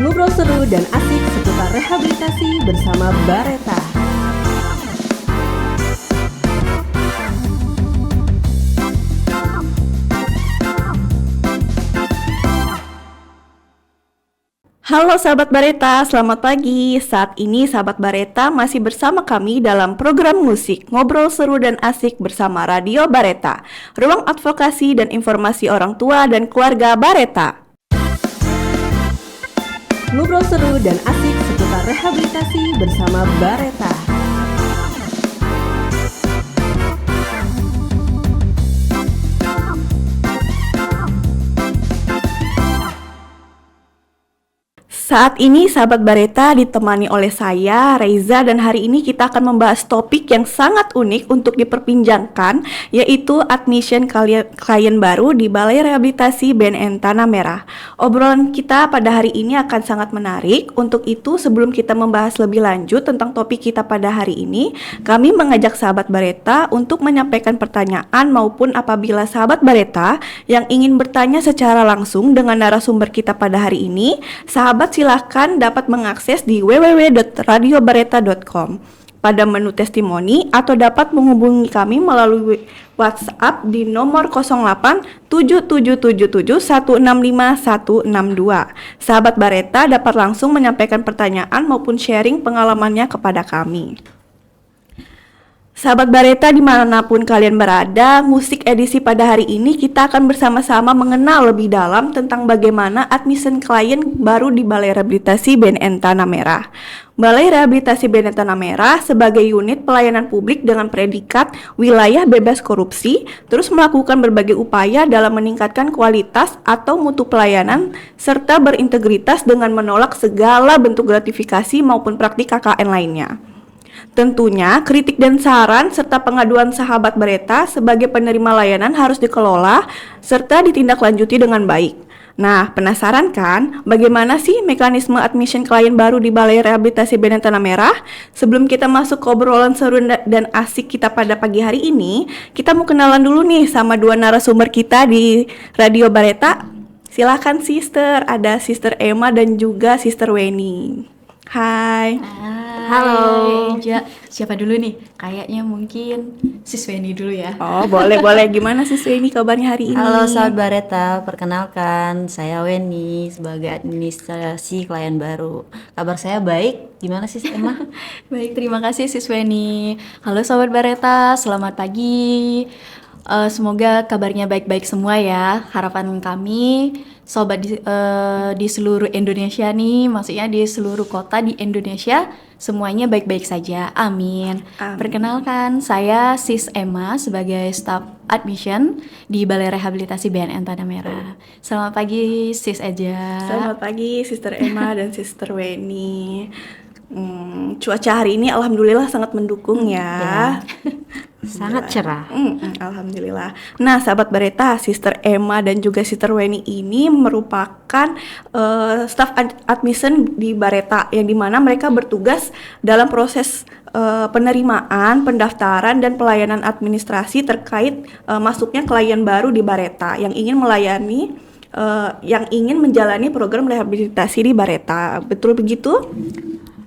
Ngobrol seru dan asik seputar rehabilitasi bersama Bareta. Halo sahabat Bareta, selamat pagi. Saat ini sahabat Bareta masih bersama kami dalam program musik Ngobrol Seru dan Asik bersama Radio Bareta, ruang advokasi dan informasi orang tua dan keluarga Bareta. Ngobrol seru dan asik seputar rehabilitasi bersama Bareta. Saat ini sahabat Bareta ditemani oleh saya, Reza, dan hari ini kita akan membahas topik yang sangat unik untuk diperbincangkan, yaitu admission klien baru di Balai Rehabilitasi BNN Tanah Merah. Obrolan kita pada hari ini akan sangat menarik. Untuk itu, sebelum kita membahas lebih lanjut tentang topik kita pada hari ini, kami mengajak sahabat Bareta untuk menyampaikan pertanyaan maupun apabila sahabat Bareta yang ingin bertanya secara langsung dengan narasumber kita pada hari ini, sahabat silahkan dapat mengakses di www.radiobareta.com pada menu testimoni atau dapat menghubungi kami melalui WhatsApp di nomor 08 7777 165 162. Sahabat Bareta dapat langsung menyampaikan pertanyaan maupun sharing pengalamannya kepada kami. Sahabat Bareta dimanapun kalian berada, musik edisi pada hari ini kita akan bersama-sama mengenal lebih dalam tentang bagaimana admission klien baru di Balai Rehabilitasi BNN Tanah Merah. Balai Rehabilitasi BNN Tanah Merah sebagai unit pelayanan publik dengan predikat wilayah bebas korupsi terus melakukan berbagai upaya dalam meningkatkan kualitas atau mutu pelayanan serta berintegritas dengan menolak segala bentuk gratifikasi maupun praktik KKN lainnya. Tentunya, kritik dan saran serta pengaduan sahabat Bareta sebagai penerima layanan harus dikelola serta ditindaklanjuti dengan baik. Nah, penasaran kan bagaimana sih mekanisme admission klien baru di Balai Rehabilitasi BNN Tanah Merah? Sebelum kita masuk ke obrolan seru dan asik kita pada pagi hari ini, kita mau kenalan dulu nih sama dua narasumber kita di Radio Bareta. Silakan Sister, ada Sister Emma dan juga Sister Weni. Hai. Halo. Siapa dulu nih? Kayaknya mungkin Sis Weni dulu ya. Oh, boleh. Gimana Sis Weni kabarnya hari ini? Halo sahabat Bareta, perkenalkan saya Weni sebagai administrasi klien baru. Kabar saya baik, gimana Sis Emma? Baik, terima kasih Sis Weni. Halo sahabat Bareta, selamat pagi. Semoga kabarnya baik-baik semua ya. Harapan kami sobat di seluruh Indonesia nih, maksudnya di seluruh kota di Indonesia semuanya baik-baik saja. Amin. Perkenalkan, saya Sis Emma sebagai staf admission di Balai Rehabilitasi BNN Tanah Merah. Selamat pagi Sis Eja. Selamat pagi Sister Emma dan Sister Weni. Cuaca hari ini alhamdulillah sangat mendukung ya. Sangat cerah. Alhamdulillah. Nah, sahabat Bareta, Sister Emma dan juga Sister Weni ini merupakan staf admission di Bareta yang dimana mereka bertugas dalam proses penerimaan, pendaftaran dan pelayanan administrasi terkait masuknya klien baru di Bareta yang ingin melayani yang ingin menjalani program rehabilitasi di Bareta. Betul begitu?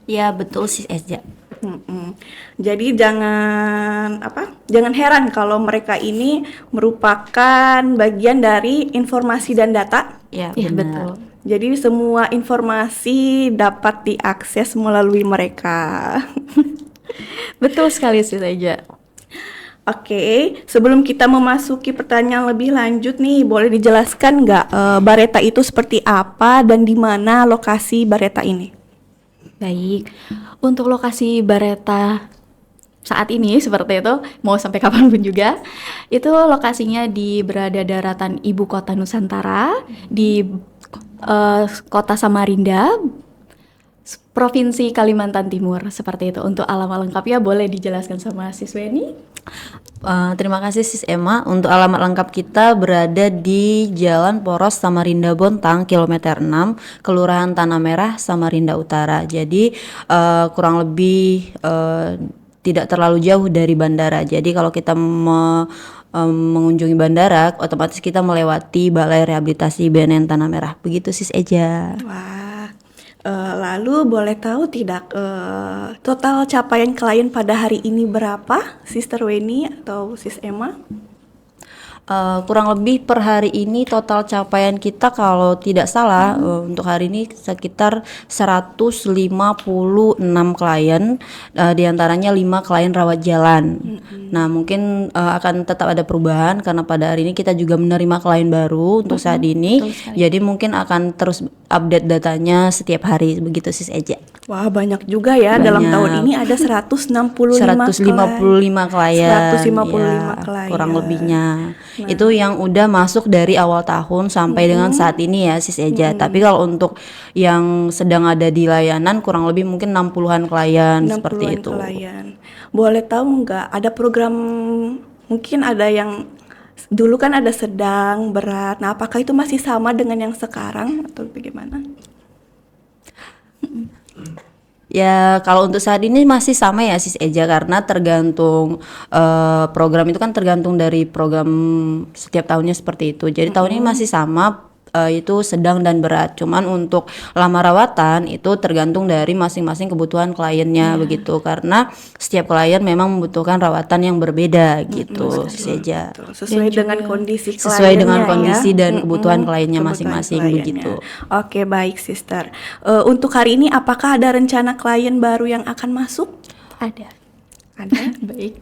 Ya betul Sis Eja. Jadi jangan heran kalau mereka ini merupakan bagian dari informasi dan data. Ya betul. Jadi semua informasi dapat diakses melalui mereka. Betul sekali Sis Eja. Oke, sebelum kita memasuki pertanyaan lebih lanjut nih, boleh dijelaskan nggak Bareta itu seperti apa dan di mana lokasi Bareta ini? Baik, untuk lokasi Bareta saat ini seperti itu, mau sampai kapanpun juga, itu lokasinya berada daratan Ibu Kota Nusantara, di Kota Samarinda, Provinsi Kalimantan Timur, seperti itu. Untuk alamat lengkapnya boleh dijelaskan sama Sis Weni? Terima kasih Sis Emma. Untuk alamat lengkap kita berada di Jalan Poros Samarinda Bontang, kilometer 6, Kelurahan Tanah Merah, Samarinda Utara. Jadi kurang lebih tidak terlalu jauh dari bandara. Jadi kalau kita mengunjungi bandara, otomatis kita melewati Balai Rehabilitasi BNN Tanah Merah. Begitu Sis Eja. Wah, Lalu boleh tahu tidak total capaian klien pada hari ini berapa, Sister Weni atau Sis Emma? Kurang lebih per hari ini total capaian kita kalau tidak salah untuk hari ini sekitar 156 klien, diantaranya 5 klien rawat jalan. Nah mungkin akan tetap ada perubahan karena pada hari ini kita juga menerima klien baru untuk saat ini, jadi mungkin akan terus update datanya setiap hari begitu Sis Eja. Wah, banyak juga ya. Dalam tahun ini ada 155 klien. 155 klien. Kurang lebihnya. Itu yang udah masuk dari awal tahun sampai dengan saat ini ya Sis Eja. Tapi kalau untuk yang sedang ada di layanan kurang lebih mungkin 60-an klien seperti 60-an itu. klien. Boleh tahu nggak ada program, mungkin ada yang dulu kan ada sedang, berat. Nah, apakah itu masih sama dengan yang sekarang atau bagaimana? Ya kalau untuk saat ini masih sama ya Sis Eja karena tergantung program itu kan tergantung dari program setiap tahunnya seperti itu. Jadi tahun ini masih sama itu sedang dan berat. Cuman untuk lama rawatan itu tergantung dari masing-masing kebutuhan kliennya begitu. Karena setiap klien memang membutuhkan rawatan yang berbeda gitu Sis Eja. Sesuai dengan kondisi kliennya, Sesuai dengan kondisi ya. dan kebutuhan kliennya Kebutuhan masing-masing kliennya. begitu. Oke, baik Sister. Untuk hari ini apakah ada rencana klien baru yang akan masuk? Ada. Ada. Baik.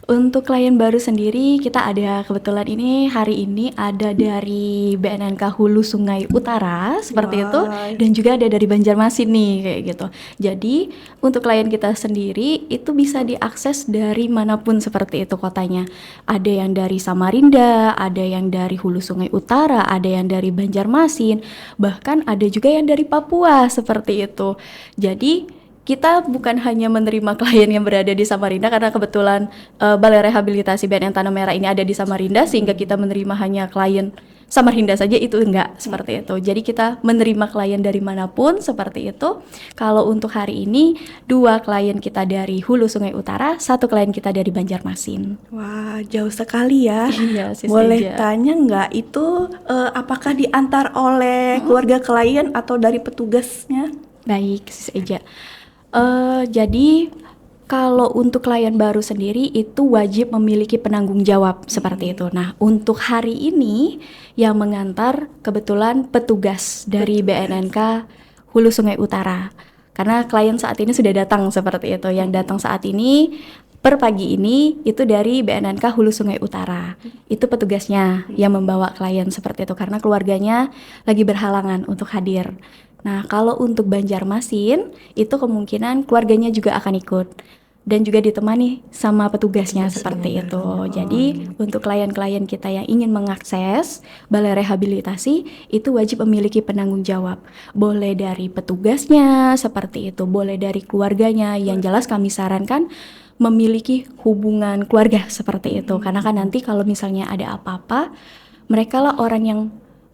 Untuk klien baru sendiri kita ada kebetulan ini hari ini ada dari BNNK Hulu Sungai Utara seperti itu, dan juga ada dari Banjarmasin nih kayak gitu. Jadi untuk klien kita sendiri itu bisa diakses dari manapun seperti itu kotanya. Ada yang dari Samarinda, ada yang dari Hulu Sungai Utara, ada yang dari Banjarmasin, bahkan ada juga yang dari Papua seperti itu. Jadi kita bukan hanya menerima klien yang berada di Samarinda karena kebetulan Balai Rehabilitasi BNN Tanah Merah ini ada di Samarinda sehingga kita menerima hanya klien Samarinda saja, itu enggak seperti itu. Jadi kita menerima klien dari manapun seperti itu. Kalau untuk hari ini 2 klien kita dari Hulu Sungai Utara, 1 klien kita dari Banjarmasin. Wah, jauh sekali ya. Iya, Sis Boleh Eja. tanya nggak itu apakah diantar oleh keluarga klien atau dari petugasnya? Baik, Sis Eja. Jadi kalau untuk klien baru sendiri itu wajib memiliki penanggung jawab seperti itu. Nah, untuk hari ini yang mengantar kebetulan petugas dari BNNK Hulu Sungai Utara. Karena klien saat ini sudah datang seperti itu. Yang datang saat ini per pagi ini itu dari BNNK Hulu Sungai Utara. Itu petugasnya yang membawa klien seperti itu karena keluarganya lagi berhalangan untuk hadir. Nah, kalau untuk Banjarmasin itu kemungkinan keluarganya juga akan ikut dan juga ditemani sama petugasnya seperti itu. Jadi untuk klien-klien kita yang ingin mengakses balai rehabilitasi itu wajib memiliki penanggung jawab. Boleh dari petugasnya seperti itu, boleh dari keluarganya. Yang jelas kami sarankan memiliki hubungan keluarga seperti itu. Karena kan nanti kalau misalnya ada apa-apa, mereka lah orang yang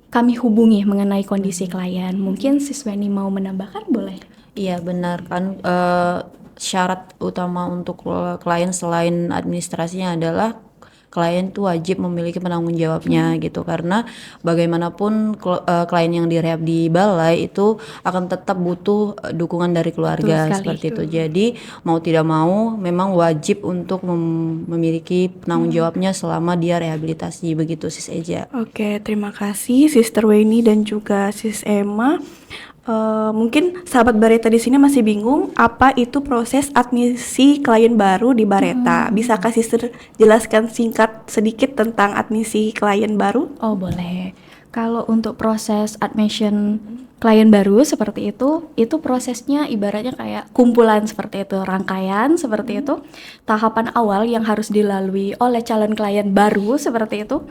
kami hubungi mengenai kondisi klien. Mungkin Sisweni mau menambahkan, boleh? Iya benar kan, syarat utama untuk klien selain administrasinya adalah klien itu wajib memiliki penanggung jawabnya gitu, karena bagaimanapun klien yang direhab di balai itu akan tetap butuh dukungan dari keluarga seperti itu. Jadi mau tidak mau memang wajib untuk memiliki penanggung jawabnya selama dia rehabilitasi begitu Sis Eja. Oke, terima kasih Sister Weni dan juga Sis Emma. Mungkin sahabat Bareta di sini masih bingung apa itu proses admisi klien baru di Bareta. Bisa kasih jelaskan singkat sedikit tentang admisi klien baru? Oh boleh. Kalau untuk proses admission klien baru seperti itu prosesnya ibaratnya kayak kumpulan seperti itu, rangkaian seperti itu, tahapan awal yang harus dilalui oleh calon klien baru seperti itu,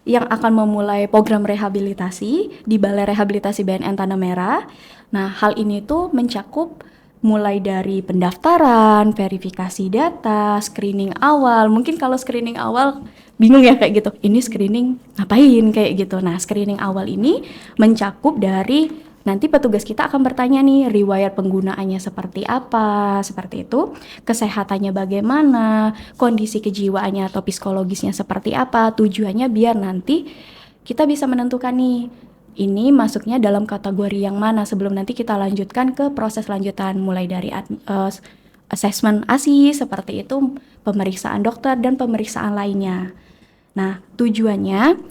yang akan memulai program rehabilitasi di Balai Rehabilitasi BNN Tanah Merah. Nah, hal ini tuh mencakup mulai dari pendaftaran, verifikasi data, screening awal. Mungkin kalau screening awal bingung ya kayak gitu, ini screening ngapain kayak gitu. Nah, screening awal ini mencakup dari nanti petugas kita akan bertanya nih, riwayat penggunaannya seperti apa, seperti itu, kesehatannya bagaimana, kondisi kejiwaannya atau psikologisnya seperti apa, tujuannya biar nanti kita bisa menentukan nih, ini masuknya dalam kategori yang mana sebelum nanti kita lanjutkan ke proses lanjutan mulai dari asesmen ASI seperti itu, pemeriksaan dokter dan pemeriksaan lainnya. Nah, tujuannya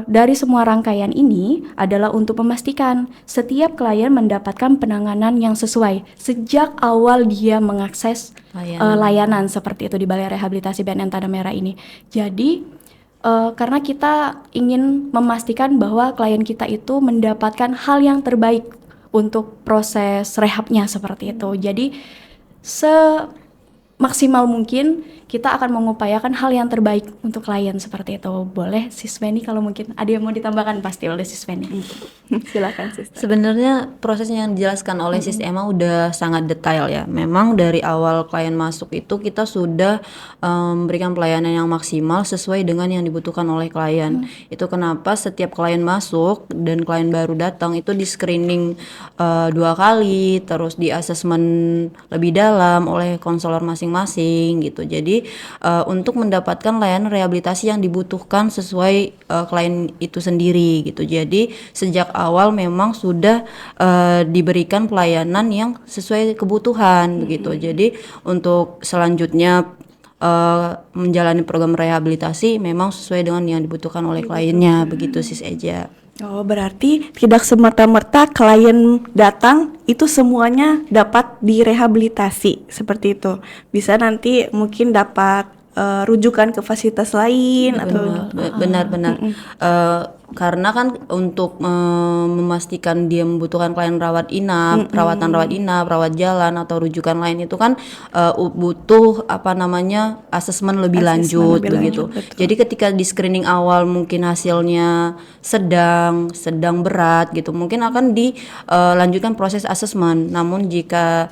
dari semua rangkaian ini adalah untuk memastikan setiap klien mendapatkan penanganan yang sesuai sejak awal dia mengakses layanan seperti itu di Balai Rehabilitasi BNN Tanah Merah ini. Jadi, karena kita ingin memastikan bahwa klien kita itu mendapatkan hal yang terbaik untuk proses rehabnya seperti itu. Jadi, maksimal mungkin kita akan mengupayakan hal yang terbaik untuk klien seperti itu. Boleh Sis Feni kalau mungkin ada yang mau ditambahkan pasti oleh Sis Feni. Silakan Sister. Sebenarnya prosesnya yang dijelaskan oleh Sis Emma udah sangat detail ya. Memang dari awal klien masuk itu kita sudah memberikan pelayanan yang maksimal sesuai dengan yang dibutuhkan oleh klien. Itu kenapa setiap klien masuk dan klien baru datang itu di screening 2 kali, terus di asesmen lebih dalam oleh konselor masing-masing gitu. Jadi untuk mendapatkan layanan rehabilitasi yang dibutuhkan sesuai klien itu sendiri gitu. Jadi sejak awal memang sudah diberikan pelayanan yang sesuai kebutuhan begitu. Jadi untuk selanjutnya menjalani program rehabilitasi memang sesuai dengan yang dibutuhkan oleh kliennya begitu Sis Eja. Oh, berarti tidak semerta-merta klien datang itu semuanya dapat direhabilitasi seperti itu. Bisa nanti mungkin dapat rujukan ke fasilitas lain atau benar-benar karena kan untuk memastikan dia membutuhkan klien rawat inap, perawatan rawat inap, rawat jalan atau rujukan lain itu kan butuh asesmen lebih lanjut begitu. Jadi ketika di screening awal mungkin hasilnya sedang berat gitu, mungkin akan dilanjutkan proses asesmen. Namun jika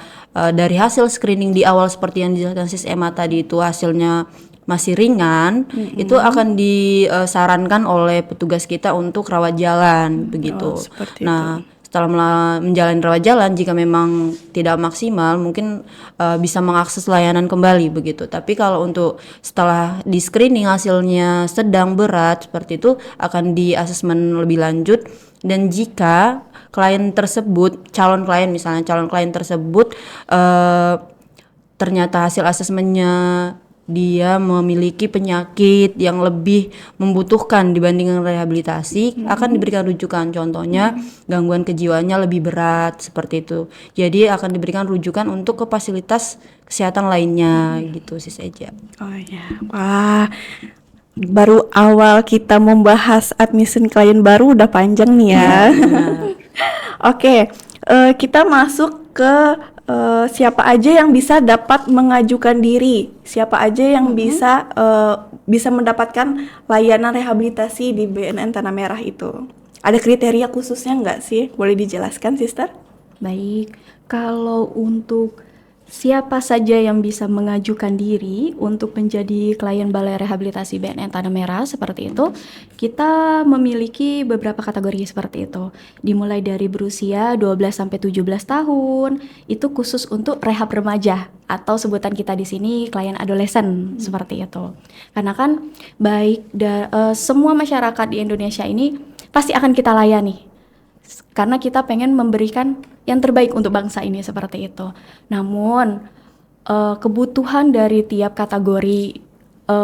dari hasil screening di awal seperti yang dijelaskan Sis Emma tadi itu hasilnya masih ringan, itu akan disarankan oleh petugas kita untuk rawat jalan begitu. Nah, setelah menjalani rawat jalan, jika memang tidak maksimal, mungkin bisa mengakses layanan kembali begitu. Tapi kalau untuk setelah di screening hasilnya sedang berat seperti itu, akan di asesmen lebih lanjut. Dan jika klien tersebut, calon klien tersebut ternyata hasil asesmennya dia memiliki penyakit yang lebih membutuhkan dibandingkan rehabilitasi, akan diberikan rujukan. Contohnya gangguan kejiwaannya lebih berat seperti itu. Jadi akan diberikan rujukan untuk ke fasilitas kesehatan lainnya gitu Sis Eja. Oh ya, wah. Baru awal kita membahas admission klien baru udah panjang nih ya. Oke, kita masuk ke siapa aja yang bisa dapat mengajukan diri, siapa aja yang bisa mendapatkan layanan rehabilitasi di BNN Tanah Merah itu. Ada kriteria khususnya nggak sih? Boleh dijelaskan, Sister? Baik, kalau untuk siapa saja yang bisa mengajukan diri untuk menjadi klien Balai Rehabilitasi BNN Tanah Merah seperti itu, kita memiliki beberapa kategori seperti itu. Dimulai dari berusia 12 sampai 17 tahun, itu khusus untuk rehab remaja atau sebutan kita di sini klien adolesen seperti itu. Karena kan semua masyarakat di Indonesia ini pasti akan kita layani. Karena kita pengen memberikan yang terbaik untuk bangsa ini seperti itu. Namun kebutuhan dari tiap kategori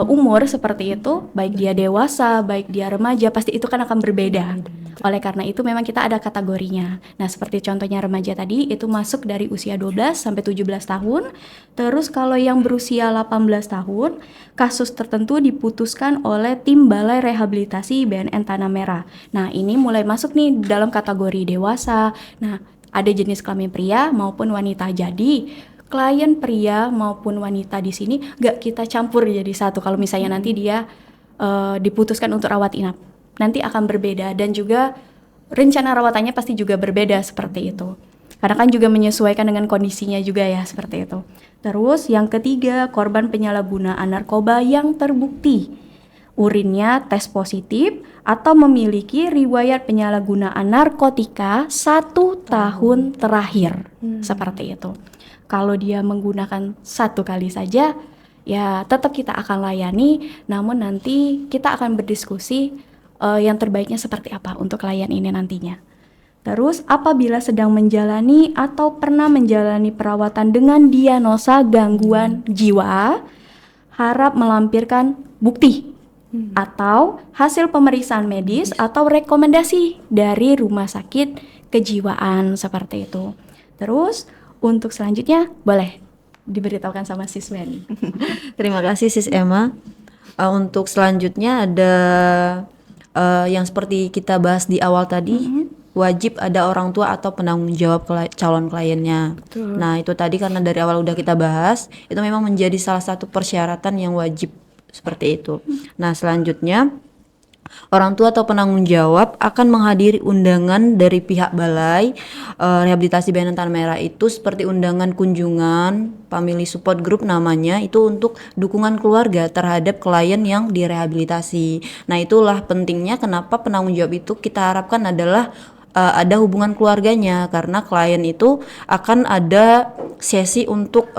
umur seperti itu, baik dia dewasa, baik dia remaja, pasti itu kan akan berbeda. Oleh karena itu memang kita ada kategorinya. Nah, seperti contohnya remaja tadi itu masuk dari usia 12 sampai 17 tahun. Terus kalau yang berusia 18 tahun, kasus tertentu diputuskan oleh tim Balai Rehabilitasi BNN Tanah Merah. Nah, ini mulai masuk nih dalam kategori dewasa. Nah, ada jenis kelamin pria maupun wanita. Jadi klien pria maupun wanita di sini gak kita campur jadi satu. Kalau misalnya nanti dia diputuskan untuk rawat inap, nanti akan berbeda, dan juga rencana rawatannya pasti juga berbeda seperti itu. Karena kan juga menyesuaikan dengan kondisinya juga ya seperti itu. Terus yang ketiga, korban penyalahgunaan narkoba yang terbukti urinnya tes positif atau memiliki riwayat penyalahgunaan narkotika 1 tahun terakhir seperti itu. Kalau dia menggunakan 1 kali saja, ya tetap kita akan layani, namun nanti kita akan berdiskusi yang terbaiknya seperti apa untuk klien ini nantinya. Terus apabila sedang menjalani atau pernah menjalani perawatan dengan diagnosa gangguan jiwa, harap melampirkan bukti atau hasil pemeriksaan medis atau rekomendasi dari rumah sakit kejiwaan seperti itu. Terus untuk selanjutnya boleh diberitahukan sama siswa nih. Terima kasih Sis Emma. Untuk selanjutnya ada yang seperti kita bahas di awal tadi, wajib ada orang tua atau penanggung jawab calon kliennya. Nah itu tadi karena dari awal udah kita bahas, itu memang menjadi salah satu persyaratan yang wajib seperti itu. Nah selanjutnya orang tua atau penanggung jawab akan menghadiri undangan dari pihak Balai Rehabilitasi BNN Tanah Merah itu seperti undangan kunjungan, family support group namanya, itu untuk dukungan keluarga terhadap klien yang direhabilitasi. Nah itulah pentingnya kenapa penanggung jawab itu kita harapkan adalah ada hubungan keluarganya, karena klien itu akan ada sesi untuk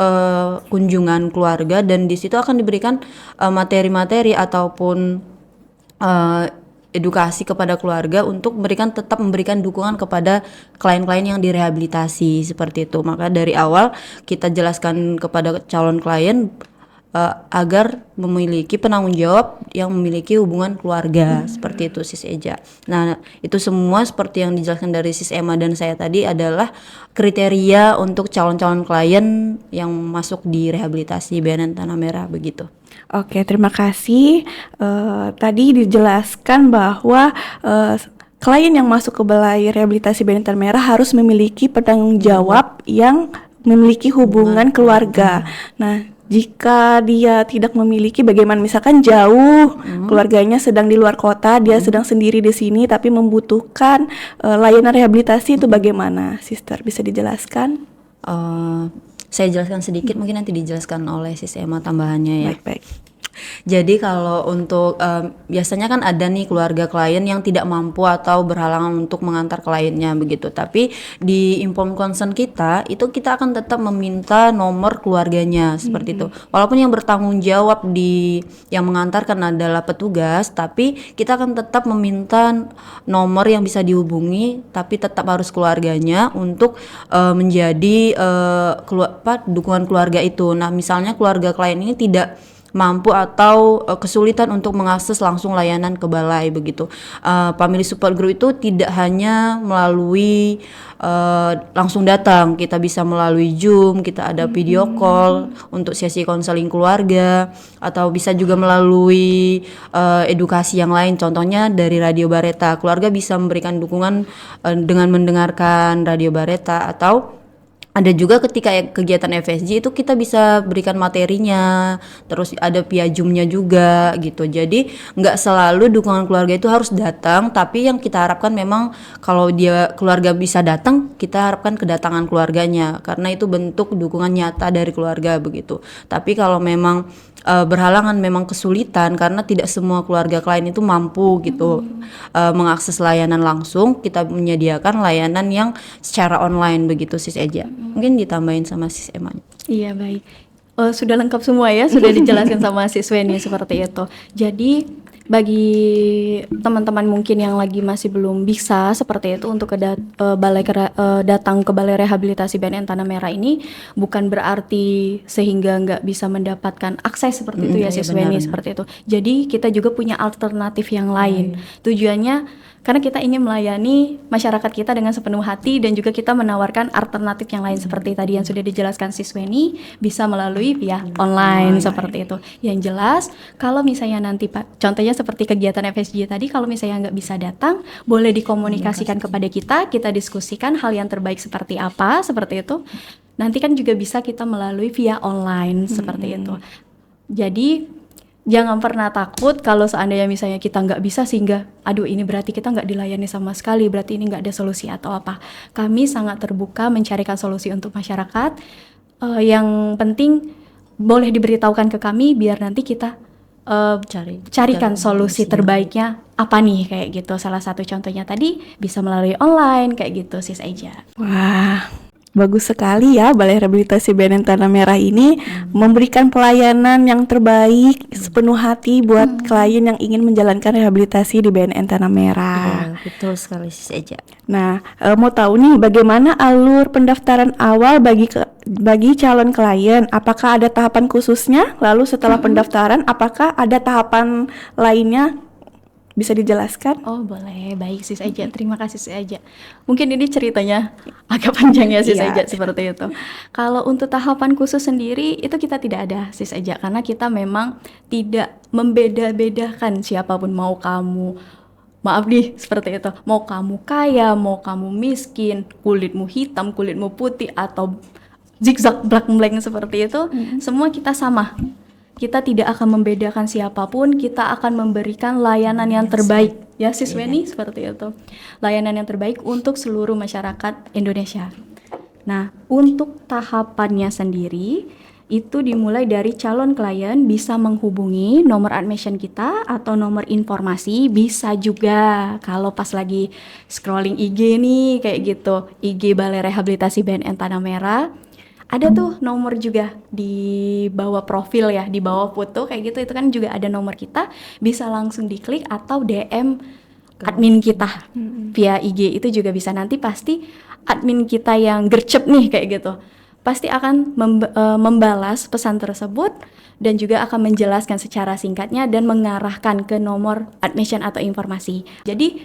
kunjungan keluarga dan di situ akan diberikan materi-materi ataupun edukasi kepada keluarga untuk tetap memberikan dukungan kepada klien-klien yang direhabilitasi seperti itu. Maka dari awal kita jelaskan kepada calon klien agar memiliki penanggung jawab yang memiliki hubungan keluarga seperti itu Sis Eja. Nah itu semua seperti yang dijelaskan dari Sis Emma dan saya tadi adalah kriteria untuk calon-calon klien yang masuk di rehabilitasi BNN Tanah Merah begitu. Oke, terima kasih. Tadi dijelaskan bahwa klien yang masuk ke Balai Rehabilitasi BNN Tanah Merah harus memiliki penanggung jawab yang memiliki hubungan keluarga. Nah, jika dia tidak memiliki, bagaimana misalkan jauh, keluarganya sedang di luar kota, dia sedang sendiri di sini tapi membutuhkan layanan rehabilitasi, itu bagaimana, Sister? Bisa dijelaskan? Saya jelaskan sedikit, mungkin nanti dijelaskan oleh Sis Emma tambahannya ya. Baik. Jadi kalau untuk biasanya kan ada nih keluarga klien yang tidak mampu atau berhalangan untuk mengantar kliennya begitu. Tapi di inform consent kita itu kita akan tetap meminta nomor keluarganya seperti itu. Walaupun yang bertanggung jawab yang mengantarkan adalah petugas, tapi kita akan tetap meminta nomor yang bisa dihubungi, tapi tetap harus keluarganya untuk menjadi dukungan keluarga itu. Nah misalnya keluarga klien ini tidak mampu atau kesulitan untuk mengakses langsung layanan ke balai begitu. Family support group itu tidak hanya melalui langsung datang, kita bisa melalui Zoom, kita ada video call untuk sesi konseling keluarga, atau bisa juga melalui edukasi yang lain. Contohnya dari Radio Bareta, keluarga bisa memberikan dukungan dengan mendengarkan Radio Bareta, atau ada juga ketika kegiatan FSG itu kita bisa berikan materinya, terus ada via Zoom-nya juga gitu. Jadi nggak selalu dukungan keluarga itu harus datang, tapi yang kita harapkan memang kalau dia keluarga bisa datang, kita harapkan kedatangan keluarganya, karena itu bentuk dukungan nyata dari keluarga begitu. Tapi kalau memang berhalangan, memang kesulitan karena tidak semua keluarga klien itu mampu gitu mengakses layanan langsung, kita menyediakan layanan yang secara online begitu Sis Eja. Mungkin ditambahin sama Sis Emma. Iya baik. Sudah lengkap semua ya, sudah dijelaskan sama Sis Weni seperti itu. Jadi bagi teman-teman mungkin yang lagi masih belum bisa seperti itu untuk datang ke Balai Rehabilitasi BNN Tanah Merah ini, bukan berarti sehingga nggak bisa mendapatkan akses seperti itu ya Sis Weni seperti itu. Jadi kita juga punya alternatif yang lain. Tujuannya karena kita ingin melayani masyarakat kita dengan sepenuh hati, dan juga kita menawarkan alternatif yang lain seperti tadi yang sudah dijelaskan Sis Weni, bisa melalui via online seperti itu. Yang jelas kalau misalnya nanti Pak, contohnya seperti kegiatan FSG tadi, kalau misalnya nggak bisa datang, boleh dikomunikasikan kepada kita diskusikan hal yang terbaik seperti apa, seperti itu. Nanti kan juga bisa kita melalui via online seperti itu. Jadi jangan pernah takut kalau seandainya misalnya kita nggak bisa, sehingga aduh ini berarti kita nggak dilayani sama sekali, berarti ini nggak ada solusi atau apa. Kami sangat terbuka mencarikan solusi untuk masyarakat. Yang penting boleh diberitahukan ke kami biar nanti kita carikan solusi terbaiknya apa nih kayak gitu. Salah satu contohnya tadi bisa melalui online kayak gitu Sis Eja. Wah, Bagus sekali ya, Balai Rehabilitasi BNN Tanah Merah ini memberikan pelayanan yang terbaik sepenuh hati buat klien yang ingin menjalankan rehabilitasi di BNN Tanah Merah. Iya, betul sekali Sis Eja. Nah, mau tahu nih bagaimana alur pendaftaran awal bagi calon klien? Apakah ada tahapan khususnya? Lalu setelah pendaftaran, apakah ada tahapan lainnya? Bisa dijelaskan? Oh boleh, baik Sis Eja, terima kasih Sis Eja. Mungkin ini ceritanya agak panjang ya Sis Iya. Eja, seperti itu. Kalau untuk tahapan khusus sendiri itu kita tidak ada Sis Eja, karena kita memang tidak membeda-bedakan siapapun, mau kamu, maaf nih seperti itu, mau kamu kaya, mau kamu miskin, kulitmu hitam, kulitmu putih, atau zigzag black blank seperti itu, semua kita sama. Kita tidak akan membedakan siapapun, kita akan memberikan layanan yang terbaik. Ya Sis Weni, seperti itu. Layanan yang terbaik untuk seluruh masyarakat Indonesia. Nah, untuk tahapannya sendiri, itu dimulai dari calon klien bisa menghubungi nomor admission kita atau nomor informasi, bisa juga kalau pas lagi scrolling IG nih, kayak gitu, IG Balai Rehabilitasi BNN Tanah Merah. Ada tuh nomor juga di bawah profil ya, di bawah foto kayak gitu, itu kan juga ada nomor kita, bisa langsung diklik atau DM admin kita via IG, itu juga bisa. Nanti pasti admin kita yang gercep nih kayak gitu, pasti akan membalas pesan tersebut dan juga akan menjelaskan secara singkatnya dan mengarahkan ke nomor admission atau informasi. Jadi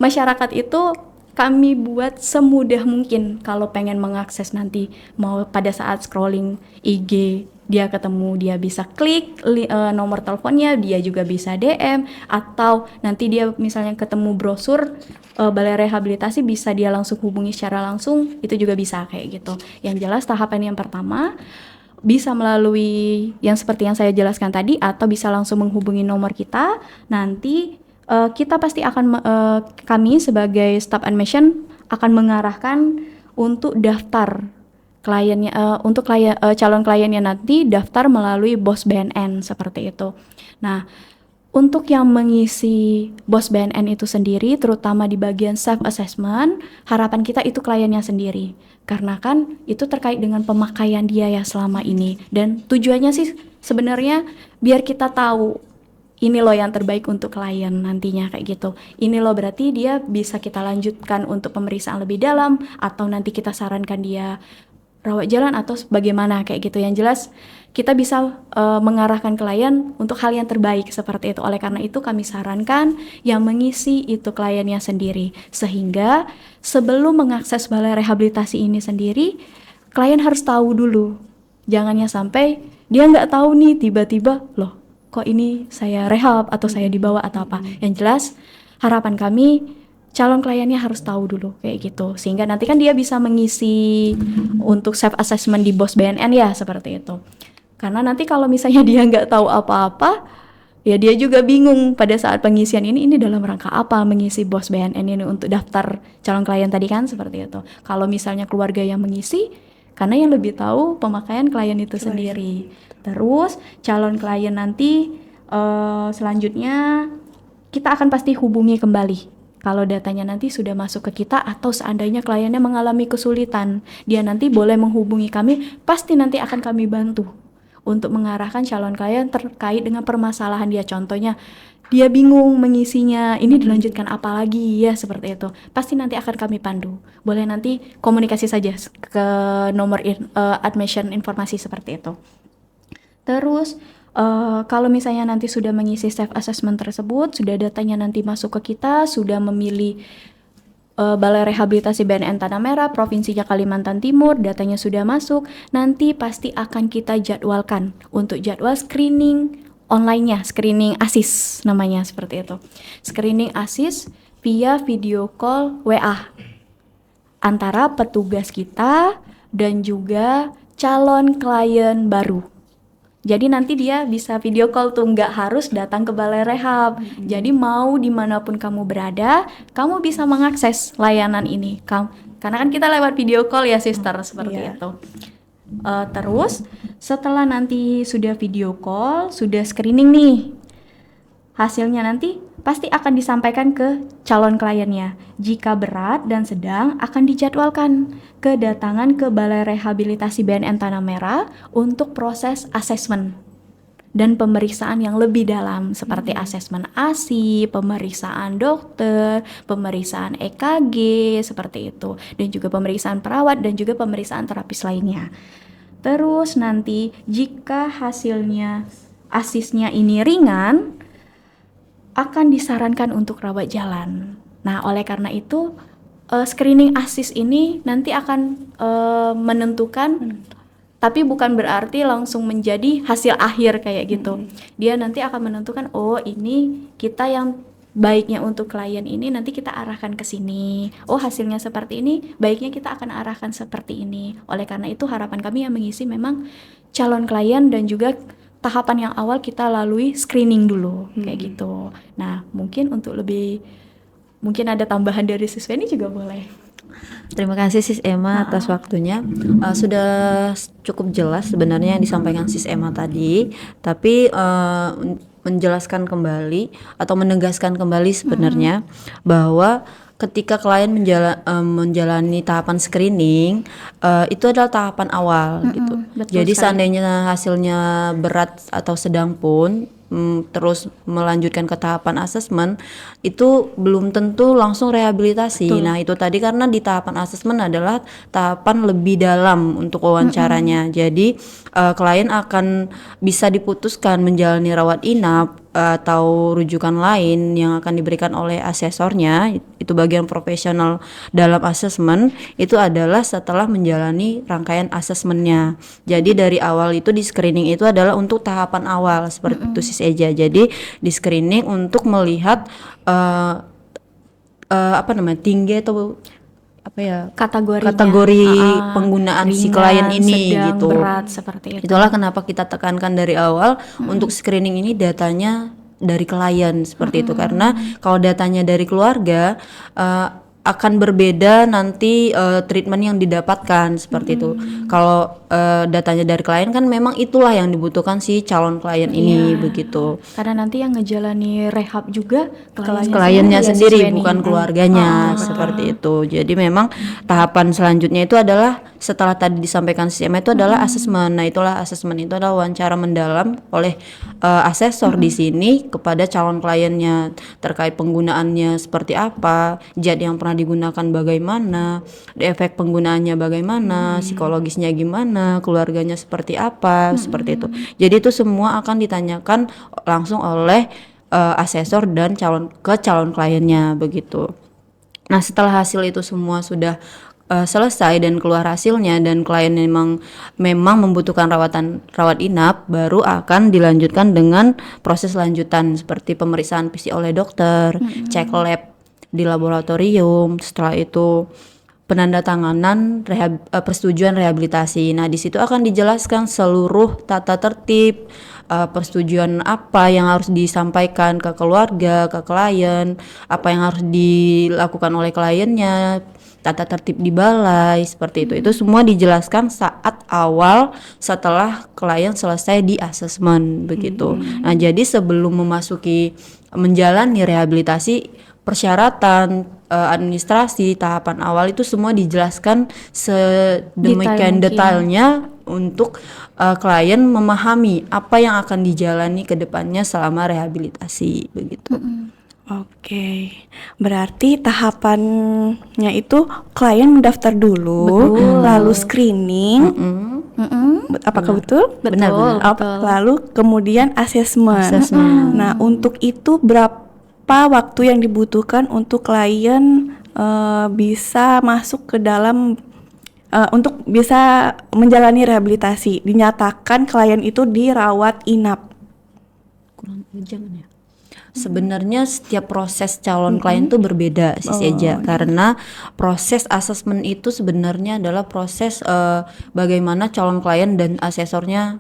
masyarakat itu kami buat semudah mungkin kalau pengen mengakses nanti, mau pada saat scrolling IG dia ketemu, dia bisa klik nomor teleponnya, dia juga bisa DM, atau nanti dia misalnya ketemu brosur Balai Rehabilitasi, bisa dia langsung hubungi secara langsung, itu juga bisa kayak gitu. Yang jelas tahapan yang pertama bisa melalui yang seperti yang saya jelaskan tadi, atau bisa langsung menghubungi nomor kita. Nanti kita pasti akan kami sebagai staff admission akan mengarahkan untuk daftar kliennya, untuk calon kliennya nanti daftar melalui BOS BNN seperti itu. Nah, untuk yang mengisi BOS BNN itu sendiri, terutama di bagian self assessment, harapan kita itu kliennya sendiri, karena kan itu terkait dengan pemakaian dia ya selama ini, dan tujuannya sih sebenarnya biar kita tahu ini loh yang terbaik untuk klien nantinya kayak gitu. Ini loh berarti dia bisa kita lanjutkan untuk pemeriksaan lebih dalam, atau nanti kita sarankan dia rawat jalan atau bagaimana kayak gitu. Yang jelas kita bisa mengarahkan klien untuk hal yang terbaik seperti itu. Oleh karena itu kami sarankan yang mengisi itu kliennya sendiri. Sehingga sebelum mengakses balai rehabilitasi ini sendiri, klien harus tahu dulu. Jangannya sampai dia nggak tahu nih tiba-tiba loh, kok ini saya rehab atau saya dibawa atau apa. Yang jelas harapan kami calon kliennya harus tahu dulu kayak gitu, sehingga nanti kan dia bisa mengisi untuk self assessment di BOS BNN ya seperti itu. Karena nanti kalau misalnya dia nggak tahu apa-apa, ya dia juga bingung pada saat pengisian ini dalam rangka apa mengisi BOS BNN ini untuk daftar calon klien tadi kan seperti itu. Kalau misalnya keluarga yang mengisi, karena yang lebih tahu pemakaian klien itu sendiri. Terus calon klien nanti selanjutnya kita akan pasti hubungi kembali kalau datanya nanti sudah masuk ke kita, atau seandainya kliennya mengalami kesulitan, dia nanti boleh menghubungi kami, pasti nanti akan kami bantu untuk mengarahkan calon klien terkait dengan permasalahan dia. Contohnya dia bingung mengisinya, ini dilanjutkan apa lagi ya seperti itu, pasti nanti akan kami pandu. Boleh nanti komunikasi saja ke nomor admission informasi seperti itu. Terus kalau misalnya nanti sudah mengisi self assessment tersebut, sudah datanya nanti masuk ke kita, sudah memilih Balai Rehabilitasi BNN Tanah Merah, Provinsinya Kalimantan Timur, datanya sudah masuk, nanti pasti akan kita jadwalkan untuk jadwal screening online-nya, screening ASIS namanya seperti itu. Screening ASIS via video call WA antara petugas kita dan juga calon klien baru. Jadi nanti dia bisa video call tuh, nggak harus datang ke balai rehab. Jadi mau dimanapun kamu berada, kamu bisa mengakses layanan ini. Karena kan kita lewat video call ya sister, seperti itu. Terus setelah nanti sudah video call, sudah screening nih, hasilnya nanti pasti akan disampaikan ke calon kliennya. Jika berat dan sedang, akan dijadwalkan kedatangan ke Balai Rehabilitasi BNN Tanah Merah untuk proses asesmen dan pemeriksaan yang lebih dalam seperti asesmen ASI, pemeriksaan dokter, pemeriksaan EKG seperti itu, dan juga pemeriksaan perawat dan juga pemeriksaan terapis lainnya. Terus nanti jika hasilnya asisnya ini ringan, akan disarankan untuk rawat jalan. Nah, oleh karena itu screening asis ini nanti akan menentukan, tapi bukan berarti langsung menjadi hasil akhir kayak gitu. Dia nanti akan menentukan, oh ini kita yang baiknya untuk klien ini nanti kita arahkan ke sini. Oh hasilnya seperti ini, baiknya kita akan arahkan seperti ini. Oleh karena itu harapan kami yang mengisi memang calon klien dan juga tahapan yang awal kita lalui screening dulu kayak gitu. Nah mungkin untuk mungkin ada tambahan dari siswa ini juga boleh. Terima kasih Sis Emma atas waktunya. Sudah cukup jelas sebenarnya yang disampaikan Sis Emma tadi, tapi menjelaskan kembali atau menegaskan kembali sebenarnya bahwa ketika klien menjalani tahapan screening, itu adalah tahapan awal gitu. Jadi seandainya hasilnya berat atau sedang pun terus melanjutkan ke tahapan asesmen, itu belum tentu langsung rehabilitasi. Nah itu tadi karena di tahapan asesmen adalah tahapan lebih dalam untuk wawancaranya. Jadi klien akan bisa diputuskan menjalani rawat inap atau rujukan lain yang akan diberikan oleh asesornya, itu bagian profesional dalam asesmen, itu adalah setelah menjalani rangkaian asesmennya. Jadi dari awal itu di screening itu adalah untuk tahapan awal seperti itu Sis Eja. Jadi di screening untuk melihat tinggi atau kategori penggunaan si klien ini sedang, gitu. Berat seperti itu. Itulah kenapa kita tekankan dari awal untuk screening ini datanya dari klien seperti itu, karena kalau datanya dari keluarga akan berbeda nanti treatment yang didapatkan seperti itu. Kalau datanya dari klien kan memang itulah yang dibutuhkan si calon klien ini begitu. Karena nanti yang ngejalani rehab juga kliennya sendiri bukan keluarganya seperti itu. Jadi memang tahapan selanjutnya itu adalah setelah tadi disampaikan sistemnya itu adalah asesmen. Nah itulah asesmen itu adalah wawancara mendalam oleh asesor di sini kepada calon kliennya terkait penggunaannya seperti apa, zat yang pernah digunakan bagaimana, efek penggunaannya bagaimana, psikologisnya gimana, keluarganya seperti apa, seperti itu. Jadi itu semua akan ditanyakan langsung oleh asesor dan calon kliennya begitu. Nah setelah hasil itu semua sudah selesai dan keluar hasilnya dan klien memang membutuhkan rawat inap, baru akan dilanjutkan dengan proses lanjutan seperti pemeriksaan fisik oleh dokter, cek lab di laboratorium, setelah itu penandatanganan persetujuan rehabilitasi. Nah, di situ akan dijelaskan seluruh tata tertib, persetujuan apa yang harus disampaikan ke keluarga, ke klien, apa yang harus dilakukan oleh kliennya, tata tertib di balai, seperti itu. Itu semua dijelaskan saat awal setelah klien selesai di asesmen begitu. Nah, jadi sebelum memasuki menjalani rehabilitasi, persyaratan, administrasi, tahapan awal itu semua dijelaskan sedemikian detailnya untuk klien memahami apa yang akan dijalani ke depannya selama rehabilitasi begitu. Oke, berarti tahapannya itu klien mendaftar dulu, lalu screening, apakah betul? Betul. Lalu kemudian asesmen. Nah, untuk itu berapa waktu yang dibutuhkan untuk klien bisa masuk ke dalam untuk bisa menjalani rehabilitasi? Dinyatakan klien itu dirawat inap. Kurang jangan ya. Sebenarnya setiap proses calon klien itu berbeda sih aja, karena proses asesmen itu sebenarnya adalah proses bagaimana calon klien dan asesornya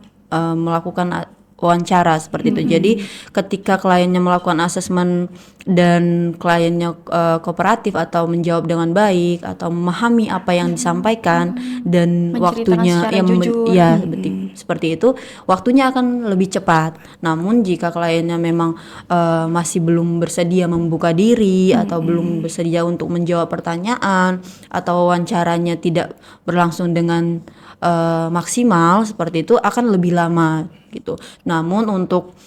melakukan wawancara seperti itu. Jadi ketika kliennya melakukan asesmen dan kliennya kooperatif atau menjawab dengan baik atau memahami apa yang disampaikan dan waktunya yang seperti itu, waktunya akan lebih cepat. Namun jika kliennya memang masih belum bersedia membuka diri atau belum bersedia untuk menjawab pertanyaan atau wawancaranya tidak berlangsung dengan maksimal seperti itu, akan lebih lama gitu. Namun untuk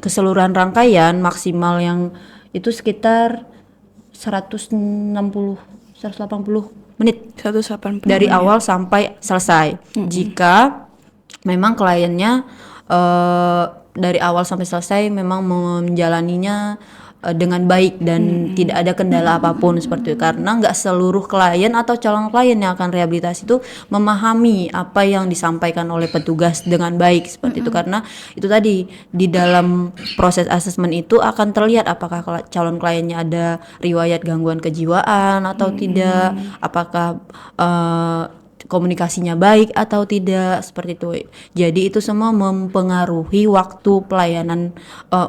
keseluruhan rangkaian maksimal yang itu sekitar 180 menit 180 dari menit. awal sampai selesai. Jika memang kliennya dari awal sampai selesai memang menjalaninya dengan baik dan tidak ada kendala apapun seperti itu, karena nggak seluruh klien atau calon klien yang akan rehabilitasi itu memahami apa yang disampaikan oleh petugas dengan baik seperti itu, karena itu tadi di dalam proses asesmen itu akan terlihat apakah calon kliennya ada riwayat gangguan kejiwaan atau tidak, apakah komunikasinya baik atau tidak seperti itu. Jadi itu semua mempengaruhi waktu pelayanan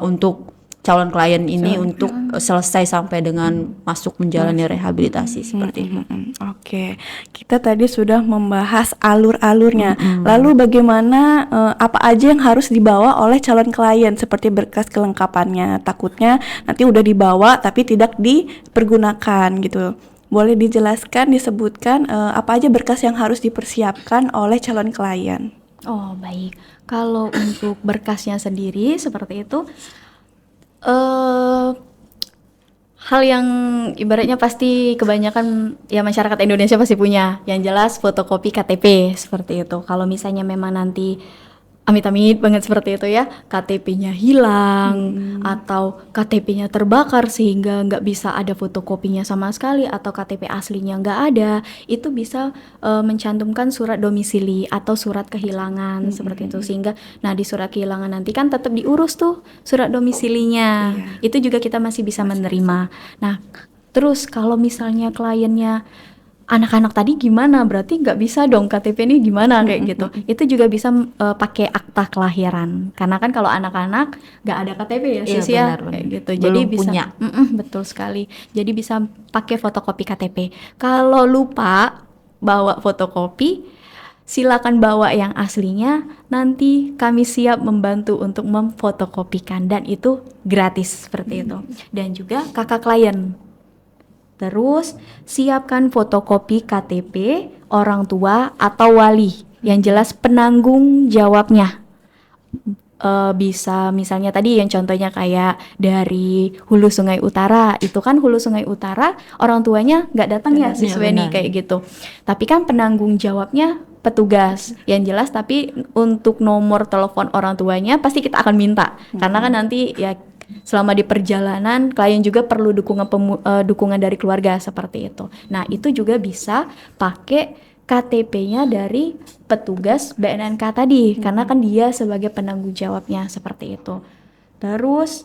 untuk calon klien ini untuk selesai sampai dengan masuk menjalani rehabilitasi seperti itu. Oke, kita tadi sudah membahas alur-alurnya. Lalu bagaimana apa aja yang harus dibawa oleh calon klien seperti berkas kelengkapannya? Takutnya nanti udah dibawa tapi tidak dipergunakan gitu. Boleh dijelaskan, disebutkan apa aja berkas yang harus dipersiapkan oleh calon klien? Oh, baik. Kalau untuk berkasnya sendiri seperti itu, hal yang ibaratnya pasti kebanyakan ya masyarakat Indonesia pasti punya. Yang jelas fotokopi KTP seperti itu. Kalau misalnya memang nanti amit-amit banget seperti itu ya, KTP-nya hilang atau KTP-nya terbakar sehingga nggak bisa ada fotokopinya sama sekali, atau KTP aslinya nggak ada, itu bisa mencantumkan surat domisili atau surat kehilangan seperti itu. Sehingga nah di surat kehilangan nanti kan tetap diurus tuh surat domisilinya, itu juga kita masih bisa menerima. Nah terus kalau misalnya kliennya anak-anak tadi gimana? Berarti nggak bisa dong KTP ini gimana kayak gitu. Itu juga bisa pakai akta kelahiran. Karena kan kalau anak-anak nggak ada KTP ya, Iya, sis ya, benar. kayak gitu. Belum Jadi bisa punya. betul sekali. Jadi bisa pakai fotokopi KTP. Kalau lupa bawa fotokopi, silakan bawa yang aslinya. Nanti kami siap membantu untuk memfotokopikan dan itu gratis seperti itu. Dan juga kakak klien. Terus siapkan fotokopi KTP orang tua atau wali yang jelas penanggung jawabnya. Bisa misalnya tadi yang contohnya kayak dari Hulu Sungai Utara, itu kan Hulu Sungai Utara orang tuanya nggak datang ya siswa nih kayak gitu. Tapi kan penanggung jawabnya petugas yang jelas, tapi untuk nomor telepon orang tuanya pasti kita akan minta karena kan nanti ya selama di perjalanan klien juga perlu dukungan dari keluarga seperti itu. Nah itu juga bisa pakai KTP-nya dari petugas BNNK tadi karena kan dia sebagai penanggung jawabnya seperti itu. Terus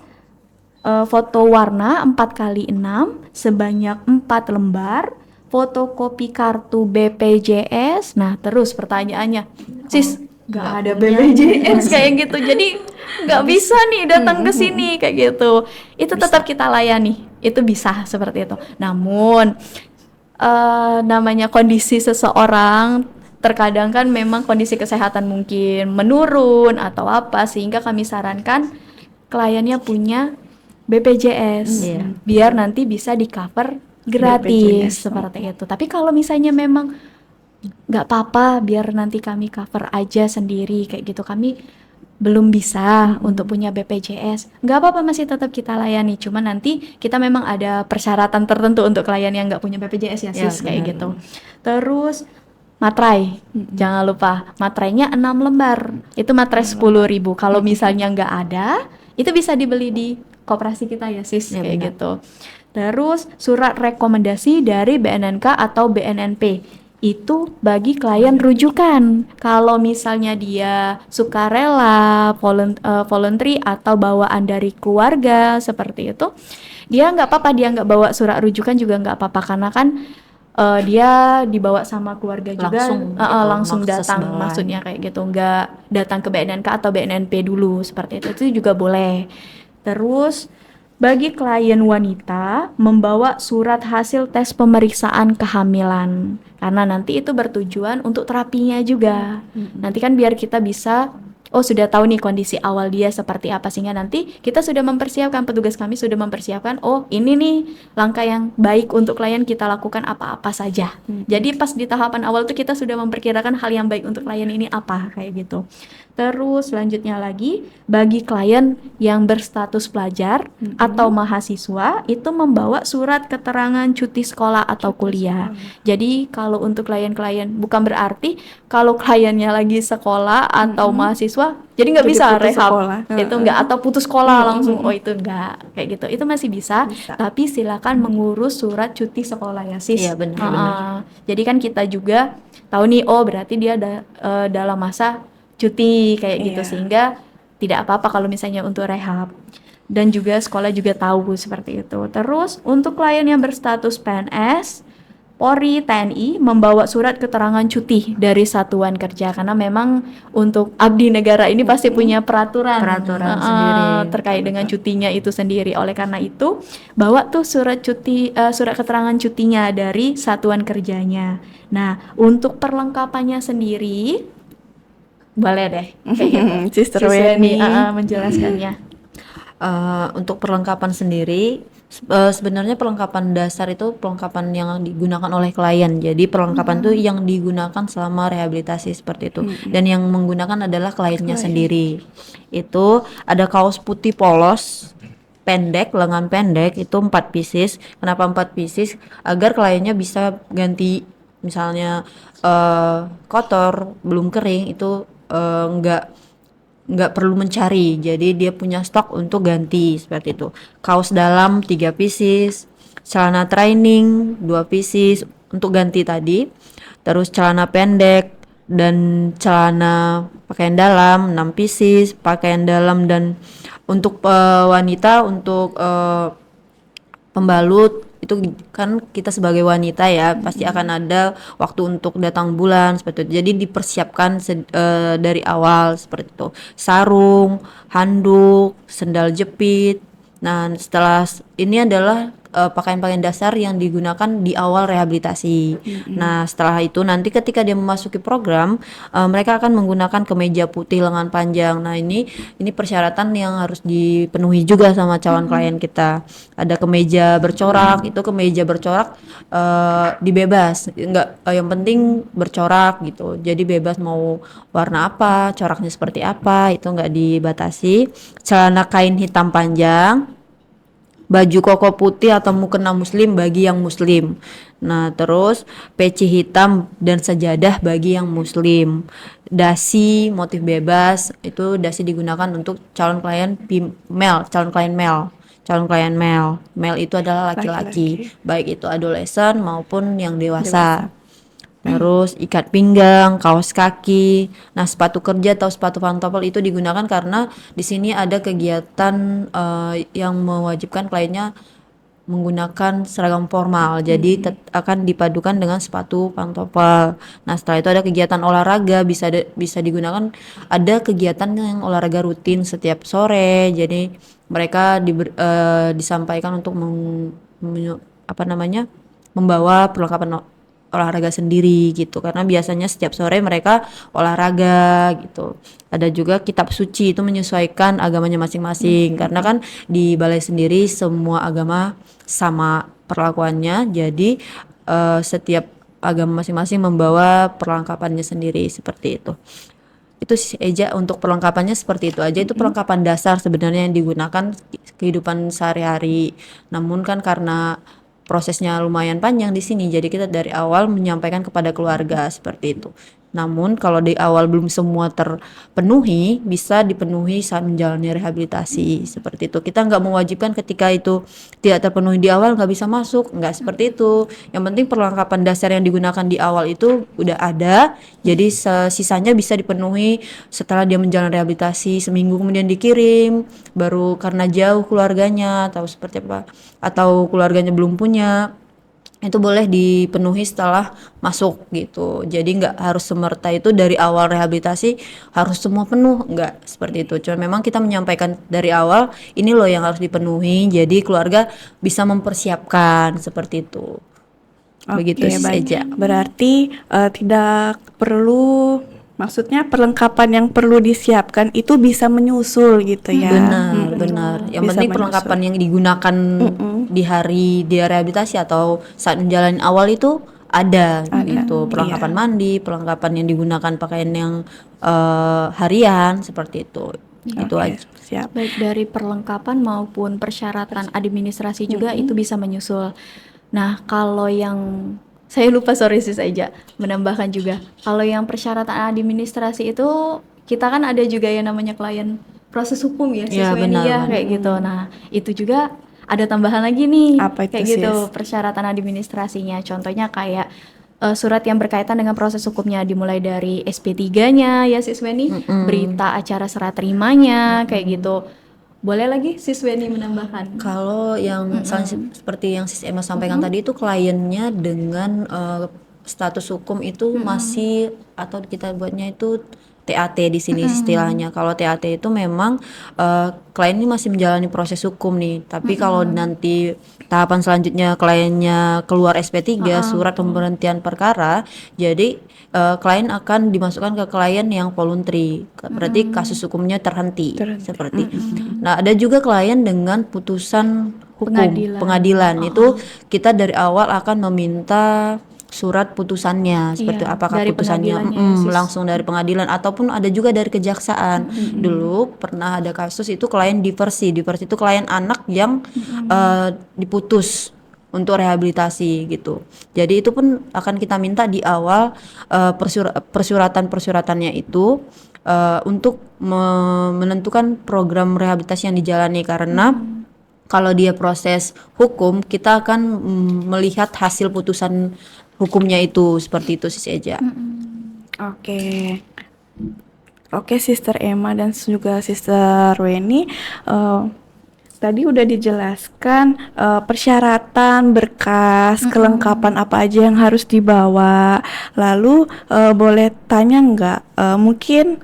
foto warna 4x6 sebanyak 4 lembar, fotokopi kartu BPJS. Nah terus pertanyaannya, sis nggak ada BPJS kayak gitu, jadi nggak bisa nih datang ke sini kayak gitu. Itu tetap kita layani, itu bisa seperti itu. Namun namanya kondisi seseorang, terkadang kan memang kondisi kesehatan mungkin menurun atau apa, sehingga kami sarankan kliennya punya BPJS biar nanti bisa di cover gratis BPJS. seperti itu. Tapi kalau misalnya memang nggak apa-apa, biar nanti kami cover aja sendiri kayak gitu, kami belum bisa untuk punya BPJS, nggak apa-apa, masih tetap kita layani. Cuma nanti kita memang ada persyaratan tertentu untuk klien yang nggak punya BPJS ya sis, kayak gitu. Terus materai, jangan lupa materainya 6 lembar, itu materai 10.000. Kalau misalnya nggak ada, itu bisa dibeli di koperasi kita ya sis, kayak gitu. Terus surat rekomendasi dari BNNK atau BNNP, itu bagi klien rujukan. Kalau misalnya dia sukarela, voluntary atau bawaan dari keluarga seperti itu, dia nggak apa-apa, dia nggak bawa surat rujukan juga nggak apa-apa karena kan dia dibawa sama keluarga juga, langsung datang, maksudnya kayak gitu, nggak datang ke BNNK atau BNNP dulu seperti itu juga boleh. Terus Bagi klien wanita, membawa surat hasil tes pemeriksaan kehamilan. Karena nanti itu bertujuan untuk terapinya juga. Nanti kan biar kita bisa, oh sudah tahu nih kondisi awal dia seperti apa. Sehingga nanti kita sudah mempersiapkan, petugas kami sudah mempersiapkan, oh ini nih langkah yang baik untuk klien kita lakukan apa-apa saja. Jadi pas di tahapan awal tuh kita sudah memperkirakan hal yang baik untuk klien ini apa, kayak gitu. Terus selanjutnya lagi, bagi klien yang berstatus pelajar atau mahasiswa itu membawa surat keterangan cuti sekolah atau kuliah. Jadi kalau untuk klien-klien, bukan berarti kalau kliennya lagi sekolah atau mahasiswa, jadi nggak Jadi bisa putus rehab. sekolah. Itu nggak, atau putus sekolah langsung, oh itu nggak, kayak gitu. Itu masih bisa, Bisa. tapi silakan mengurus surat cuti sekolah ya sis. Iya, benar, Jadi kan kita juga tahu nih, oh berarti dia dalam masa cuti kayak gitu, Iya. sehingga tidak apa-apa kalau misalnya untuk rehab. Dan juga sekolah juga tahu seperti itu. Terus untuk klien yang berstatus PNS, Polri, TNI membawa surat keterangan cuti dari satuan kerja, karena memang untuk abdi negara ini pasti punya peraturan sendiri. terkait dengan cutinya itu sendiri. Oleh karena itu, bawa tuh surat keterangan cutinya dari satuan kerjanya. Nah, untuk perlengkapannya sendiri boleh deh kayak gitu. Sister Sis Weni, Weni. menjelaskannya. Untuk perlengkapan sendiri, sebenarnya perlengkapan dasar itu perlengkapan yang digunakan oleh klien. Jadi perlengkapan itu yang digunakan selama rehabilitasi seperti itu. Dan yang menggunakan adalah kliennya sendiri. Itu ada kaos putih polos pendek, lengan pendek, itu 4 pieces. Kenapa 4 pieces? Agar kliennya bisa ganti, misalnya kotor, belum kering, itu nggak perlu mencari, jadi dia punya stok untuk ganti seperti itu. Kaos dalam 3 pieces, celana training 2 pieces untuk ganti tadi, terus celana pendek dan celana pakaian dalam 6 pieces, pakaian dalam. Dan untuk wanita, untuk pembalut itu kan kita sebagai wanita ya pasti akan ada waktu untuk datang bulan seperti itu. Jadi dipersiapkan dari awal seperti itu. Sarung, handuk, sendal jepit. Nah, setelah ini adalah pakaian-pakaian dasar yang digunakan di awal rehabilitasi. Nah, setelah itu nanti ketika dia memasuki program, mereka akan menggunakan kemeja putih lengan panjang. Nah, ini persyaratan yang harus dipenuhi juga sama calon klien kita. Ada kemeja bercorak, itu kemeja bercorak dibebas, enggak, yang penting bercorak gitu. Jadi bebas mau warna apa, coraknya seperti apa, itu enggak dibatasi. Celana kain hitam panjang, baju koko putih atau mukena muslim bagi yang muslim. Nah, terus peci hitam dan sajadah bagi yang muslim. Dasi motif bebas, itu dasi digunakan untuk calon klien male, calon klien male. Calon klien male. Male itu adalah laki-laki, baik itu adolescent maupun yang dewasa. Terus ikat pinggang, kaos kaki. Nah, sepatu kerja atau sepatu pantofel itu digunakan karena di sini ada kegiatan yang mewajibkan kliennya menggunakan seragam formal. Jadi akan dipadukan dengan sepatu pantofel. Nah, setelah itu ada kegiatan olahraga, bisa digunakan, ada kegiatan yang olahraga rutin setiap sore. Jadi mereka disampaikan untuk membawa perlengkapan olahraga sendiri gitu, karena biasanya setiap sore mereka olahraga gitu. Ada juga kitab suci, itu menyesuaikan agamanya masing-masing, karena kan di balai sendiri semua agama sama perlakuannya, jadi setiap agama masing-masing membawa perlengkapannya sendiri seperti itu. Itu sih Eja, untuk perlengkapannya seperti itu aja. Itu perlengkapan dasar sebenarnya yang digunakan kehidupan sehari-hari. Namun kan karena prosesnya lumayan panjang di sini, jadi kita dari awal menyampaikan kepada keluarga seperti itu. Namun kalau di awal belum semua terpenuhi, bisa dipenuhi saat menjalani rehabilitasi seperti itu. Kita nggak mewajibkan ketika itu tidak terpenuhi di awal nggak bisa masuk, nggak seperti itu. Yang penting perlengkapan dasar yang digunakan di awal itu udah ada, jadi sisanya bisa dipenuhi setelah dia menjalani rehabilitasi. Seminggu kemudian dikirim, baru karena jauh keluarganya atau seperti apa, atau keluarganya belum punya, itu boleh dipenuhi setelah masuk gitu. Jadi nggak harus semerta itu dari awal rehabilitasi harus semua penuh, nggak seperti itu. Cuma memang kita menyampaikan dari awal ini loh yang harus dipenuhi. Jadi keluarga bisa mempersiapkan seperti itu. Begitu Oke, sih baik. saja. Berarti tidak perlu, maksudnya perlengkapan yang perlu disiapkan itu bisa menyusul gitu ya. Benar. Yang Bisa penting menyusul. perlengkapan yang digunakan di hari dia rehabilitasi atau saat menjalani awal itu ada gitu. Perlengkapan mandi, perlengkapan yang digunakan pakaian yang harian seperti itu. Itu Oke, aja. siap. Baik dari perlengkapan maupun persyaratan administrasi juga itu bisa menyusul. Nah, kalau yang saya lupa, sorry sis aja menambahkan juga. Kalau yang persyaratan administrasi itu kita kan ada juga yang namanya klien proses hukum ya, Ya, siswa ini ya benar. kayak gitu. Nah, itu juga ada tambahan lagi nih Apa itu, kayak gitu Sis? persyaratan administrasinya. Contohnya kayak surat yang berkaitan dengan proses hukumnya dimulai dari SP3-nya ya Sisweni, berita acara serah terimanya kayak gitu. Boleh lagi Sisweni menambahkan? Kalau yang seperti yang Sis Emma sampaikan tadi itu kliennya dengan status hukum itu masih atau kita buatnya itu TAT di sini istilahnya. Kalau TAT itu memang klien ini masih menjalani proses hukum nih. Tapi kalau nanti tahapan selanjutnya kliennya keluar SP3 surat pemberhentian perkara, jadi klien akan dimasukkan ke klien yang voluntary. Berarti kasus hukumnya terhenti. Seperti. Nah, ada juga klien dengan putusan hukum pengadilan. Itu kita dari awal akan meminta surat putusannya seperti Iya, apakah dari putusannya pengadilannya ya, Sis. langsung dari pengadilan ataupun ada juga dari kejaksaan. Dulu pernah ada kasus itu klien diversi itu klien anak yang diputus untuk rehabilitasi gitu. Jadi itu pun akan kita minta di awal persyaratan-persyaratannya itu untuk menentukan program rehabilitasi yang dijalani karena kalau dia proses hukum kita akan melihat hasil putusan hukumnya itu seperti itu sih Eja. Oke. Oke, Sister Emma dan juga Sister Weni, tadi udah dijelaskan persyaratan, berkas, kelengkapan apa aja yang harus dibawa. Lalu boleh tanya nggak? Mungkin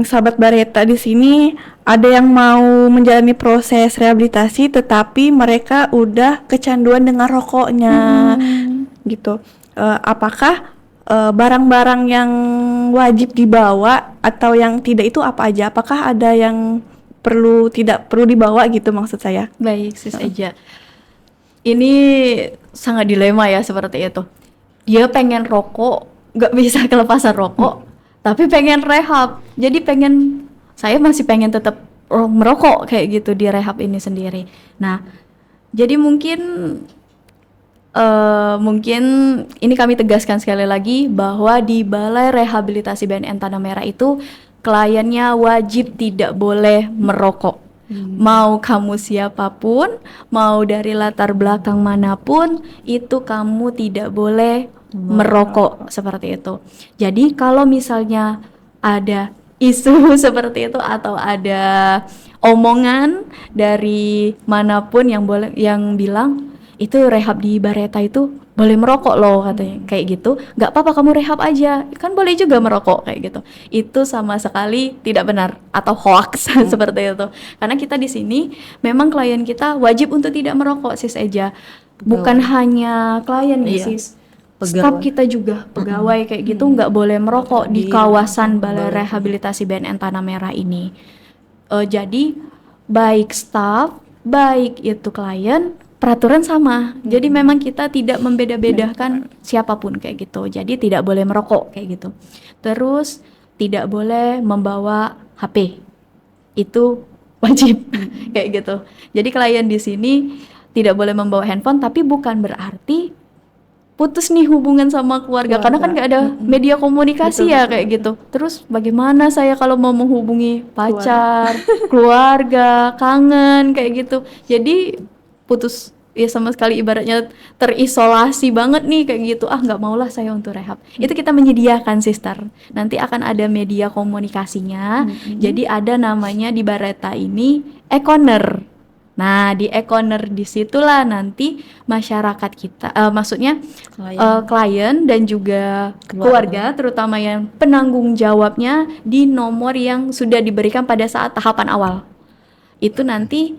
sahabat Bareta di sini ada yang mau menjalani proses rehabilitasi, tetapi mereka udah kecanduan dengan rokoknya, gitu. Apakah barang-barang yang wajib dibawa atau yang tidak itu apa aja? Apakah ada yang tidak perlu dibawa gitu maksud saya? Baik, Sis Eja. Ini sangat dilema ya seperti itu. Dia pengen rokok, nggak bisa kelepasan rokok, tapi pengen rehab. Jadi saya masih pengen tetap merokok kayak gitu di rehab ini sendiri. Nah, jadi mungkin ini kami tegaskan sekali lagi bahwa di Balai Rehabilitasi BNN Tanah Merah itu kliennya wajib tidak boleh merokok. Mau kamu siapapun, mau dari latar belakang manapun, itu kamu tidak boleh merokok seperti itu. Jadi kalau misalnya ada isu seperti itu atau ada omongan dari manapun yang bilang itu rehab di Bareta itu boleh merokok loh katanya kayak gitu, nggak apa-apa kamu rehab aja kan boleh juga merokok kayak gitu, itu sama sekali tidak benar atau hoax seperti itu, karena kita di sini memang klien kita wajib untuk tidak merokok Sis Eja, bukan hanya klien ya Sis, staf kita juga pegawai kayak gitu nggak boleh merokok di kawasan Balai Rehabilitasi BNN Tanah Merah ini. Jadi baik staf baik itu klien peraturan sama. Jadi memang kita tidak membeda-bedakan siapapun kayak gitu. Jadi tidak boleh merokok kayak gitu. Terus tidak boleh membawa HP. Itu wajib kayak gitu. Jadi klien di sini tidak boleh membawa handphone, tapi bukan berarti putus nih hubungan sama keluarga. Karena kan nggak ada media komunikasi ya kayak gitu. Terus bagaimana saya kalau mau menghubungi pacar, keluarga, kangen kayak gitu. Jadi putus ya sama sekali ibaratnya terisolasi banget nih kayak gitu, nggak maulah saya untuk rehab. Itu kita menyediakan sister, nanti akan ada media komunikasinya. Jadi ada namanya di Bareta ini e-corner. Nah, di e-corner disitulah nanti masyarakat kita, maksudnya klien dan juga keluarga, terutama yang penanggung jawabnya di nomor yang sudah diberikan pada saat tahapan awal. Itu nanti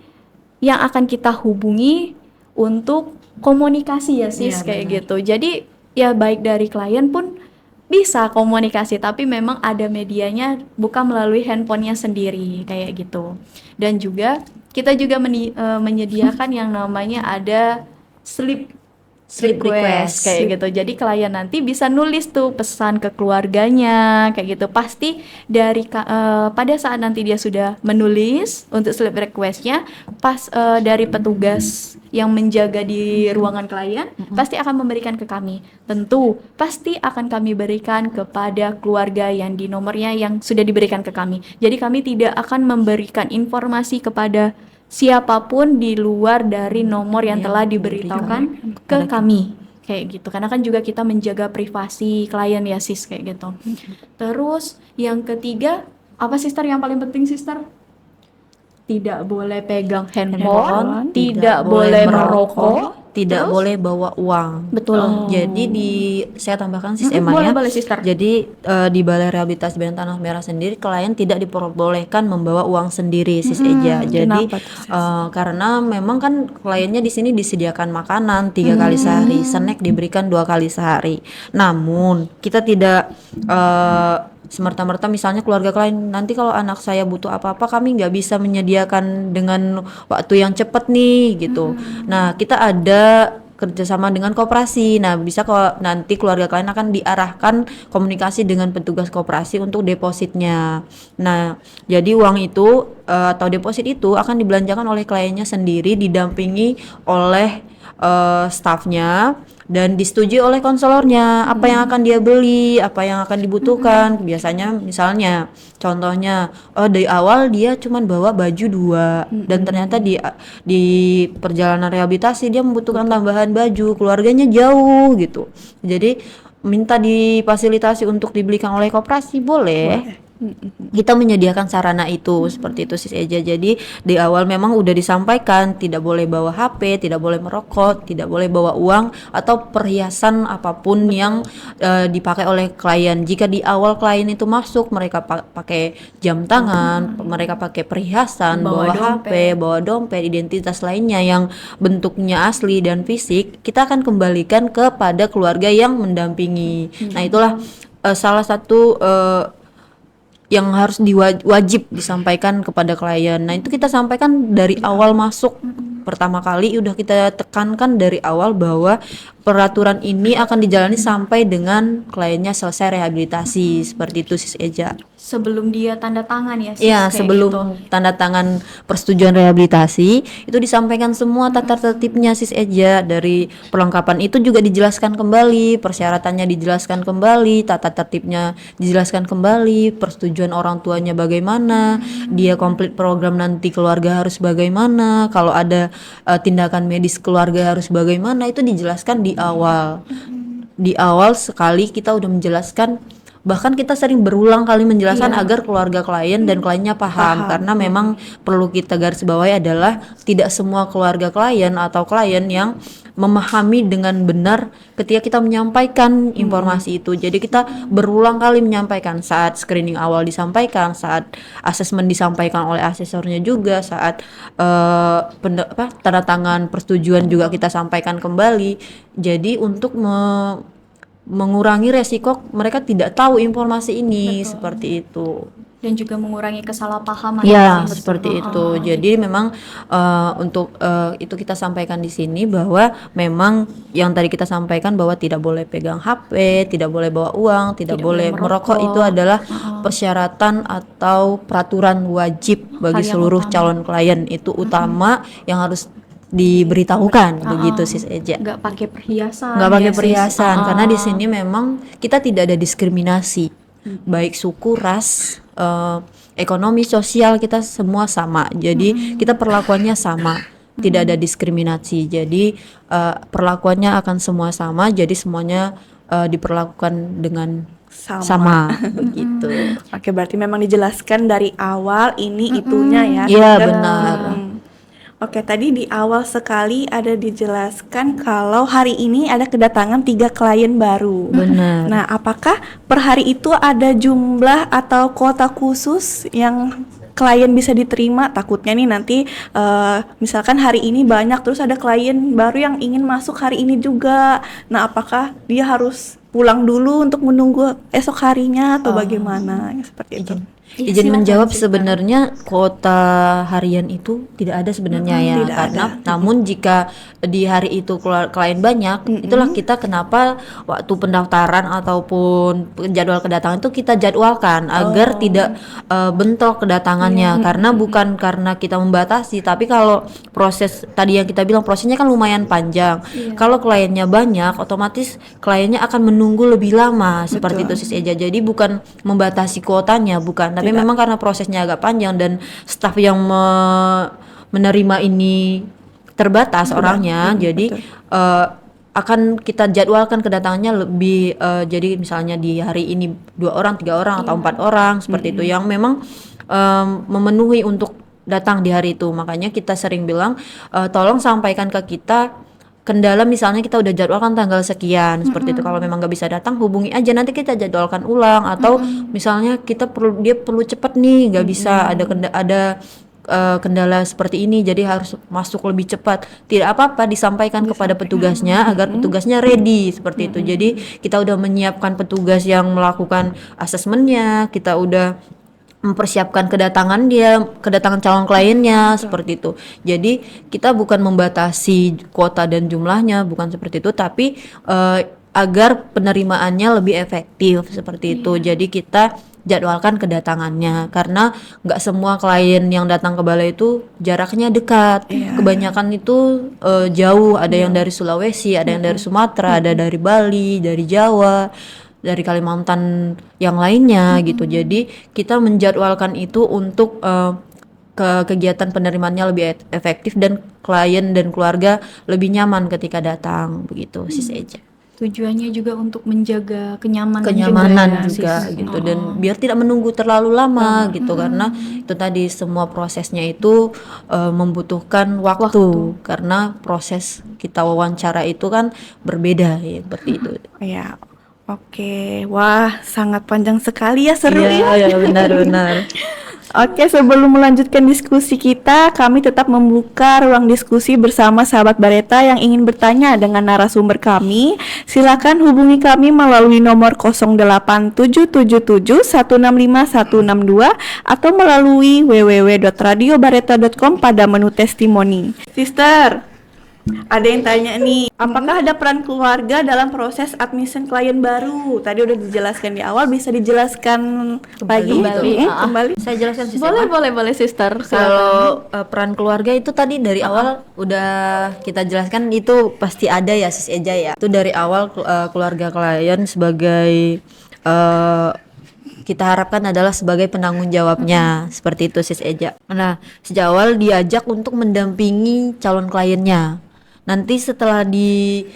yang akan kita hubungi untuk komunikasi ya sis, kayak gitu. Jadi ya baik dari klien pun bisa komunikasi, tapi memang ada medianya, bukan melalui handphonenya sendiri kayak gitu. Dan juga kita juga menyediakan yang namanya ada sleep request kayak gitu. Jadi klien nanti bisa nulis tuh pesan ke keluarganya kayak gitu. Pasti dari pada saat nanti dia sudah menulis untuk sleep requestnya, dari petugas yang menjaga di ruangan klien pasti akan memberikan ke kami. Tentu pasti akan kami berikan kepada keluarga yang di nomornya yang sudah diberikan ke kami. Jadi kami tidak akan memberikan informasi kepada siapapun di luar dari nomor yang telah diberitahukan ke kami kayak gitu, karena kan juga kita menjaga privasi klien ya sis kayak gitu. Terus yang ketiga apa sister, yang paling penting sister? Tidak boleh pegang handphone, tidak boleh merokok, tidak boleh bawa uang. Betul. Jadi saya tambahkan sis Emma ya. Boleh sister. Jadi di Balai Rehabilitasi BNN Tanah Merah sendiri klien tidak diperbolehkan membawa uang sendiri sis Eja. Jadi karena memang kan kliennya di sini disediakan makanan 3 kali sehari, snack diberikan 2 kali sehari. Namun kita tidak semerta-merta misalnya keluarga klien nanti kalau anak saya butuh apa-apa kami nggak bisa menyediakan dengan waktu yang cepat nih gitu. Nah kita ada kerjasama dengan koperasi. Nah bisa kalau nanti keluarga klien akan diarahkan komunikasi dengan petugas koperasi untuk depositnya. Nah jadi uang itu atau deposit itu akan dibelanjakan oleh kliennya sendiri didampingi oleh stafnya dan disetujui oleh konselornya apa yang akan dia beli, apa yang akan dibutuhkan. Biasanya misalnya contohnya dari awal dia cuman bawa baju 2 dan ternyata di perjalanan rehabilitasi dia membutuhkan tambahan baju, keluarganya jauh gitu. Jadi minta difasilitasi untuk dibelikan oleh koperasi boleh. Kita menyediakan sarana itu seperti itu sis Eja. Jadi di awal memang udah disampaikan tidak boleh bawa HP, tidak boleh merokok, tidak boleh bawa uang atau perhiasan apapun yang dipakai oleh klien. Jika di awal klien itu masuk mereka pakai jam tangan, mereka pakai perhiasan, bawa HP, bawa dompet, identitas lainnya yang bentuknya asli dan fisik, kita akan kembalikan kepada keluarga yang mendampingi. Nah itulah salah satu yang harus wajib disampaikan kepada klien. Nah itu kita sampaikan dari awal masuk. Pertama kali udah kita tekankan dari awal bahwa peraturan ini akan dijalani sampai dengan kliennya selesai rehabilitasi. Seperti itu sis Eja. Sebelum dia tanda tangan ya sis? Iya, sebelum gitu. tanda tangan persetujuan rehabilitasi itu disampaikan semua tata tertibnya sis Eja. Dari perlengkapan itu juga dijelaskan kembali, persyaratannya dijelaskan kembali, tata tertibnya dijelaskan kembali, persetujuan orang tuanya bagaimana, dia komplit program nanti keluarga harus bagaimana, kalau ada tindakan medis keluarga harus bagaimana, itu dijelaskan di awal. Di awal sekali kita udah menjelaskan. Bahkan kita sering berulang kali menjelaskan agar keluarga klien dan kliennya paham. Karena memang perlu kita garis bawahi adalah tidak semua keluarga klien atau klien yang memahami dengan benar ketika kita menyampaikan informasi itu. Jadi kita berulang kali menyampaikan, saat screening awal disampaikan, saat asesmen disampaikan oleh asesornya juga, saat tanda tangan persetujuan juga kita sampaikan kembali. Jadi untuk mengurangi resiko mereka tidak tahu informasi ini. Seperti itu. Dan juga mengurangi kesalahpahaman. Ya, seperti itu. Jadi memang untuk itu kita sampaikan di sini bahwa memang yang tadi kita sampaikan bahwa tidak boleh pegang HP, tidak boleh bawa uang, tidak boleh merokok, itu adalah persyaratan atau peraturan wajib bagi seluruh calon klien. Itu utama yang harus diberitahukan begitu sis Eja. Nggak pakai perhiasan. Nggak pakai perhiasan karena di sini memang kita tidak ada diskriminasi, baik suku, ras, ekonomi, sosial, kita semua sama. Jadi kita perlakuannya sama, tidak ada diskriminasi. Jadi perlakuannya akan semua sama. Jadi semuanya diperlakukan dengan sama begitu. Oke, berarti memang dijelaskan dari awal ini itunya ya. Iya benar. Oke, tadi di awal sekali ada dijelaskan kalau hari ini ada kedatangan 3 klien baru. Benar. Nah, apakah per hari itu ada jumlah atau kuota khusus yang klien bisa diterima? Takutnya nih nanti misalkan hari ini banyak terus ada klien baru yang ingin masuk hari ini juga. Nah, apakah dia harus pulang dulu untuk menunggu esok harinya atau bagaimana? Seperti itu. Iya, Izin silakan, menjawab, silakan. sebenarnya kuota harian itu tidak ada sebenarnya ya, tidak karena ada. namun jika di hari itu klien banyak, itulah kita kenapa waktu pendaftaran ataupun jadwal kedatangan itu kita jadwalkan agar tidak bentrok kedatangannya, karena bukan karena kita membatasi, tapi kalau proses tadi yang kita bilang prosesnya kan lumayan panjang. Kalau kliennya banyak, otomatis kliennya akan menunggu lebih lama seperti itu Sis Eja. Jadi bukan membatasi kuotanya, bukan, tapi memang karena prosesnya agak panjang dan staf yang menerima ini terbatas orangnya, jadi akan kita jadwalkan kedatangannya lebih jadi misalnya di hari ini 2 orang, 3 orang atau 4 orang seperti itu yang memang memenuhi untuk datang di hari itu. Makanya kita sering bilang tolong sampaikan ke kita kendala, misalnya kita udah jadwalkan tanggal sekian seperti itu, kalau memang nggak bisa datang hubungi aja, nanti kita jadwalkan ulang, atau misalnya dia perlu cepat nih, nggak bisa, ada kendala seperti ini jadi harus masuk lebih cepat, tidak apa-apa, disampaikan kepada petugasnya agar petugasnya ready seperti itu. Jadi kita udah menyiapkan petugas yang melakukan asesmennya, kita udah mempersiapkan kedatangan calon kliennya seperti itu. Jadi kita bukan membatasi kuota dan jumlahnya, bukan seperti itu, tapi agar penerimaannya lebih efektif seperti itu. Jadi kita jadwalkan kedatangannya, karena nggak semua klien yang datang ke balai itu jaraknya dekat. Kebanyakan itu jauh, ada yang dari Sulawesi, ada yang dari Sumatera, ada dari Bali, dari Jawa, dari Kalimantan yang lainnya gitu. Jadi kita menjadwalkan itu untuk kegiatan penerimaannya lebih efektif dan klien dan keluarga lebih nyaman ketika datang begitu Sis Eja. Tujuannya juga untuk menjaga kenyamanan Juga gitu, dan biar tidak menunggu terlalu lama gitu, karena itu tadi semua prosesnya itu membutuhkan waktu, karena proses kita wawancara itu kan berbeda ya, seperti itu. Ya, oke. Wah, sangat panjang sekali ya, seru ya. Iya, benar-benar. Oke, sebelum melanjutkan diskusi kita, kami tetap membuka ruang diskusi bersama sahabat Bareta yang ingin bertanya dengan narasumber kami. Silakan hubungi kami melalui nomor 08777165162 atau melalui www.radiobareta.com pada menu testimoni. Sister, ada yang tanya nih, apakah ada peran keluarga dalam proses admission klien baru? Tadi udah dijelaskan di awal, bisa dijelaskan lagi? Kembali. Saya jelaskan sih. Boleh sister. Kalau peran keluarga itu tadi dari awal udah kita jelaskan, itu pasti ada ya Sis Eja ya. Itu dari awal keluarga klien sebagai kita harapkan adalah sebagai penanggung jawabnya, seperti itu Sis Eja. Nah, sejak awal diajak untuk mendampingi calon kliennya. Nanti setelah di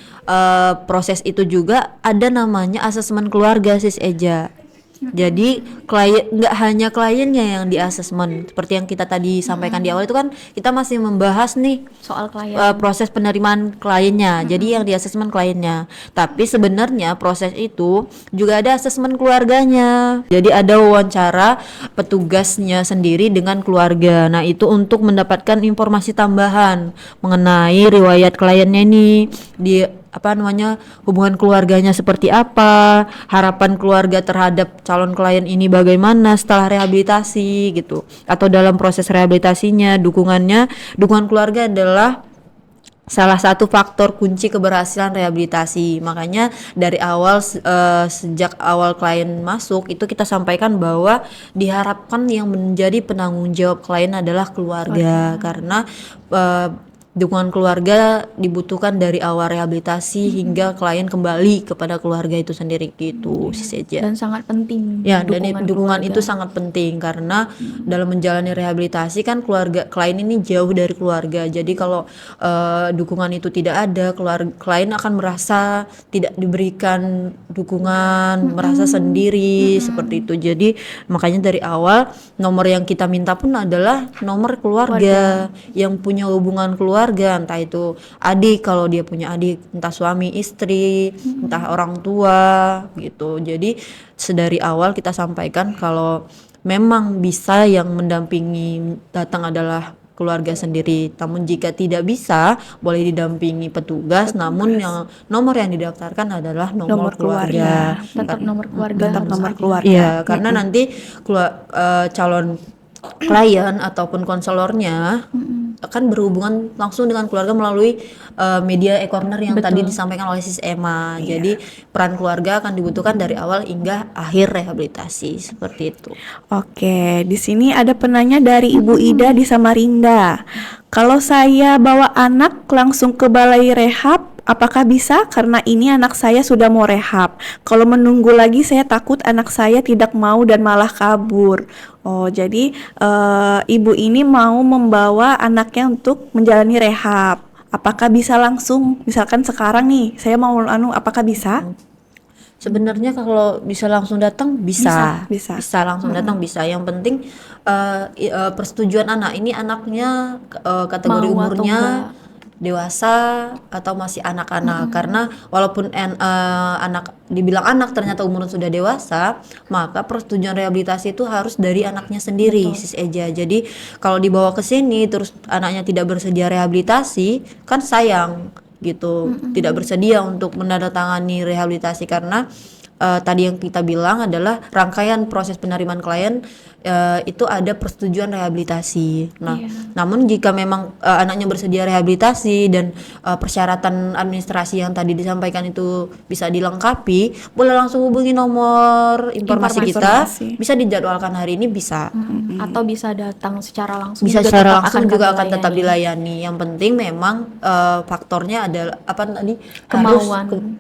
proses itu juga ada namanya asesmen keluarga Sis Eja. Jadi nggak hanya kliennya yang di asesmen, seperti yang kita tadi sampaikan di awal itu kan kita masih membahas nih Soal klien. proses penerimaan kliennya. Jadi yang di asesmen kliennya, tapi sebenarnya proses itu juga ada asesmen keluarganya. Jadi ada wawancara petugasnya sendiri dengan keluarga. Nah, itu untuk mendapatkan informasi tambahan mengenai riwayat kliennya nih, di hubungan keluarganya seperti apa, harapan keluarga terhadap calon klien ini bagaimana setelah rehabilitasi gitu, atau dalam proses rehabilitasinya. Dukungan keluarga adalah salah satu faktor kunci keberhasilan rehabilitasi. Makanya dari awal sejak awal klien masuk itu kita sampaikan bahwa diharapkan yang menjadi penanggung jawab klien adalah keluarga, karena dukungan keluarga dibutuhkan dari awal rehabilitasi hingga klien kembali kepada keluarga itu sendiri gitu Sis Eja. Dan sangat penting. Ya, dan dukungan itu sangat penting, karena dalam menjalani rehabilitasi kan klien ini jauh dari keluarga. Jadi kalau dukungan itu tidak ada, klien akan merasa tidak diberikan dukungan, merasa sendiri seperti itu. Jadi makanya dari awal nomor yang kita minta pun adalah nomor keluarga yang punya hubungan keluarga, entah itu adik kalau dia punya adik, entah suami istri, entah orang tua gitu. Jadi sedari awal kita sampaikan kalau memang bisa yang mendampingi datang adalah keluarga sendiri. Namun jika tidak bisa, boleh didampingi petugas. Namun yang nomor yang didaftarkan adalah nomor keluarga. Tetap nomor keluarga Tetap harus nomor ada. keluarga. Iya, karena nanti calon klien ataupun konselornya akan berhubungan langsung dengan keluarga melalui media e-corner yang tadi disampaikan oleh Sis Emma. Jadi peran keluarga akan dibutuhkan dari awal hingga akhir rehabilitasi seperti itu. Oke, di sini ada penanya dari Ibu Ida di Samarinda. Kalau saya bawa anak langsung ke balai rehab, apakah bisa? Karena ini anak saya sudah mau rehab. Kalau menunggu lagi saya takut anak saya tidak mau dan malah kabur. Oh, jadi ibu ini mau membawa anaknya untuk menjalani rehab. Apakah bisa langsung? Misalkan sekarang nih, saya mau apakah bisa? Sebenarnya kalau bisa langsung datang bisa Bisa. langsung datang bisa. Yang penting persetujuan anak. Ini anaknya kategori Mau atau umurnya enggak? dewasa atau masih anak-anak. Karena walaupun anak dibilang anak ternyata umurnya sudah dewasa, maka persetujuan rehabilitasi itu harus dari anaknya sendiri, Sis Eja. Jadi kalau dibawa ke sini terus anaknya tidak bersedia rehabilitasi, kan sayang gitu. Tidak bersedia untuk menandatangani rehabilitasi karena tadi yang kita bilang adalah rangkaian proses penerimaan klien itu ada persetujuan rehabilitasi. Nah, namun jika memang anaknya bersedia rehabilitasi dan persyaratan administrasi yang tadi disampaikan itu bisa dilengkapi, boleh langsung hubungi nomor informasi kita. Bisa dijadwalkan hari ini bisa. Atau bisa datang secara langsung. Bisa juga secara tetap langsung akan juga kami akan tetap layani. dilayani. Yang penting memang faktornya adalah apa tadi, Kemauan. harus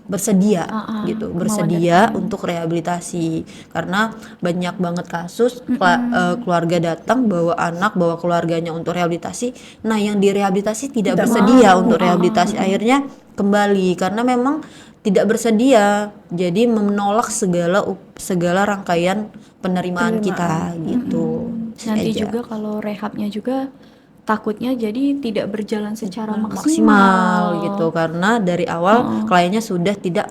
bersedia gitu, kemauan bersedia untuk rehabilitasi. Karena banyak banget kasus keluarga datang bawa anak, bawa keluarganya untuk rehabilitasi. Nah, yang direhabilitasi tidak bersedia untuk rehabilitasi, akhirnya kembali karena memang tidak bersedia. Jadi menolak segala rangkaian penerimaan kita gitu. Nanti Aja. juga kalau rehabnya juga takutnya jadi tidak berjalan secara maksimal gitu karena dari awal kliennya sudah tidak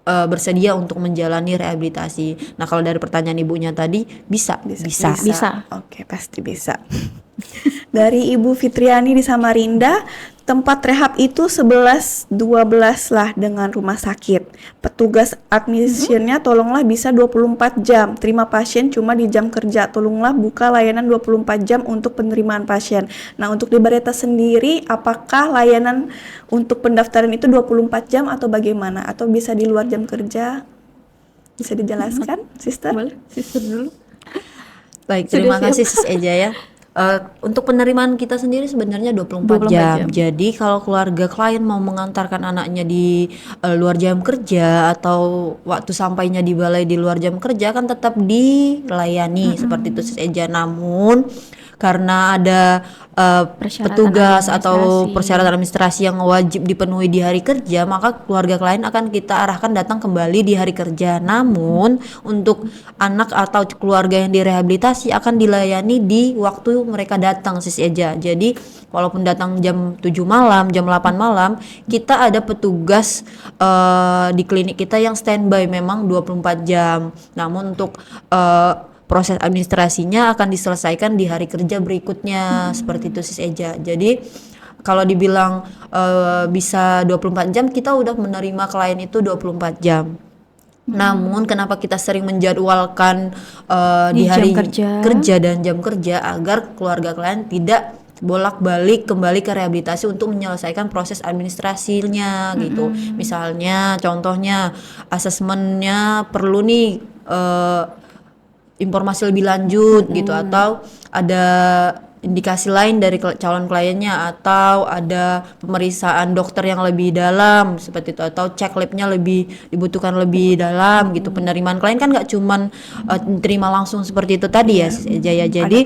bersedia untuk menjalani rehabilitasi. Nah, kalau dari pertanyaan ibunya tadi bisa. Bisa. Oke, pasti bisa. Dari Ibu Fitriani di Samarinda, tempat rehab itu 11-12 lah dengan rumah sakit. Petugas admissionnya tolonglah bisa 24 jam. Terima pasien cuma di jam kerja. Tolonglah buka layanan 24 jam untuk penerimaan pasien. Nah, untuk di Bareta sendiri, apakah layanan untuk pendaftaran itu 24 jam atau bagaimana? Atau bisa di luar jam kerja? Bisa dijelaskan, Sister? Boleh, sister dulu. Baik, terima kasih Sis Eja ya. Untuk penerimaan kita sendiri sebenarnya 24 jam. Jadi kalau keluarga klien mau mengantarkan anaknya di luar jam kerja atau waktu sampainya di balai di luar jam kerja kan tetap dilayani seperti itu Sis Eja. Namun karena ada petugas atau persyaratan administrasi yang wajib dipenuhi di hari kerja, maka keluarga klien akan kita arahkan datang kembali di hari kerja. Namun untuk anak atau keluarga yang direhabilitasi akan dilayani di waktu mereka datang Sis Eja. Jadi walaupun datang jam 7 malam, jam 8 malam, kita ada petugas di klinik kita yang standby memang 24 jam. Namun untuk proses administrasinya akan diselesaikan di hari kerja berikutnya seperti itu Sis Eja. Jadi kalau dibilang bisa 24 jam, kita udah menerima klien itu 24 jam. Namun kenapa kita sering menjadwalkan di hari kerja dan jam kerja agar keluarga klien tidak bolak-balik kembali ke rehabilitasi untuk menyelesaikan proses administrasinya gitu. Misalnya contohnya asesmennya perlu nih informasi lebih lanjut gitu, atau ada indikasi lain dari calon kliennya, atau ada pemeriksaan dokter yang lebih dalam seperti itu, atau cek labnya lebih dibutuhkan lebih dalam gitu. Penerimaan klien kan nggak cuman terima langsung seperti itu tadi ya Sis Eja ya. Jadi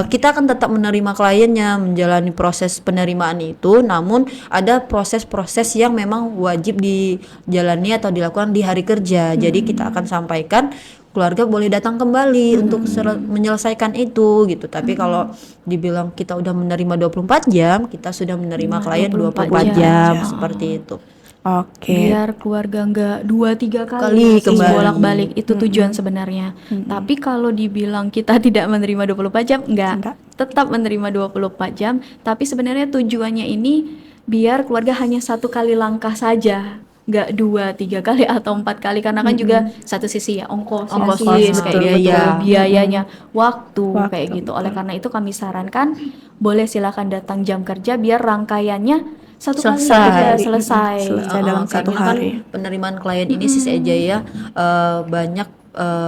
kita akan tetap menerima kliennya, menjalani proses penerimaan itu, namun ada proses-proses yang memang wajib dijalani atau dilakukan di hari kerja. Jadi kita akan sampaikan keluarga boleh datang kembali untuk menyelesaikan itu gitu. Tapi kalau dibilang kita udah menerima 24 jam, kita sudah menerima klien 24 jam seperti itu. Oke. Biar keluarga nggak 2-3 Kali kali kembali. bolak-balik, itu tujuan sebenarnya. Tapi kalau dibilang kita tidak menerima 24 jam, enggak. Tetap menerima 24 jam, tapi sebenarnya tujuannya ini biar keluarga hanya 1 kali langkah saja, nggak 2-3 kali atau 4 kali, karena kan juga satu sisi ya ongkos kayak gitu, biayanya, waktu kayak gitu. Oleh karena itu kami sarankan boleh silakan datang jam kerja biar rangkaiannya satu kali aja selesai dalam satu Karena hari. kan penerimaan klien ini Sis Eja ya banyak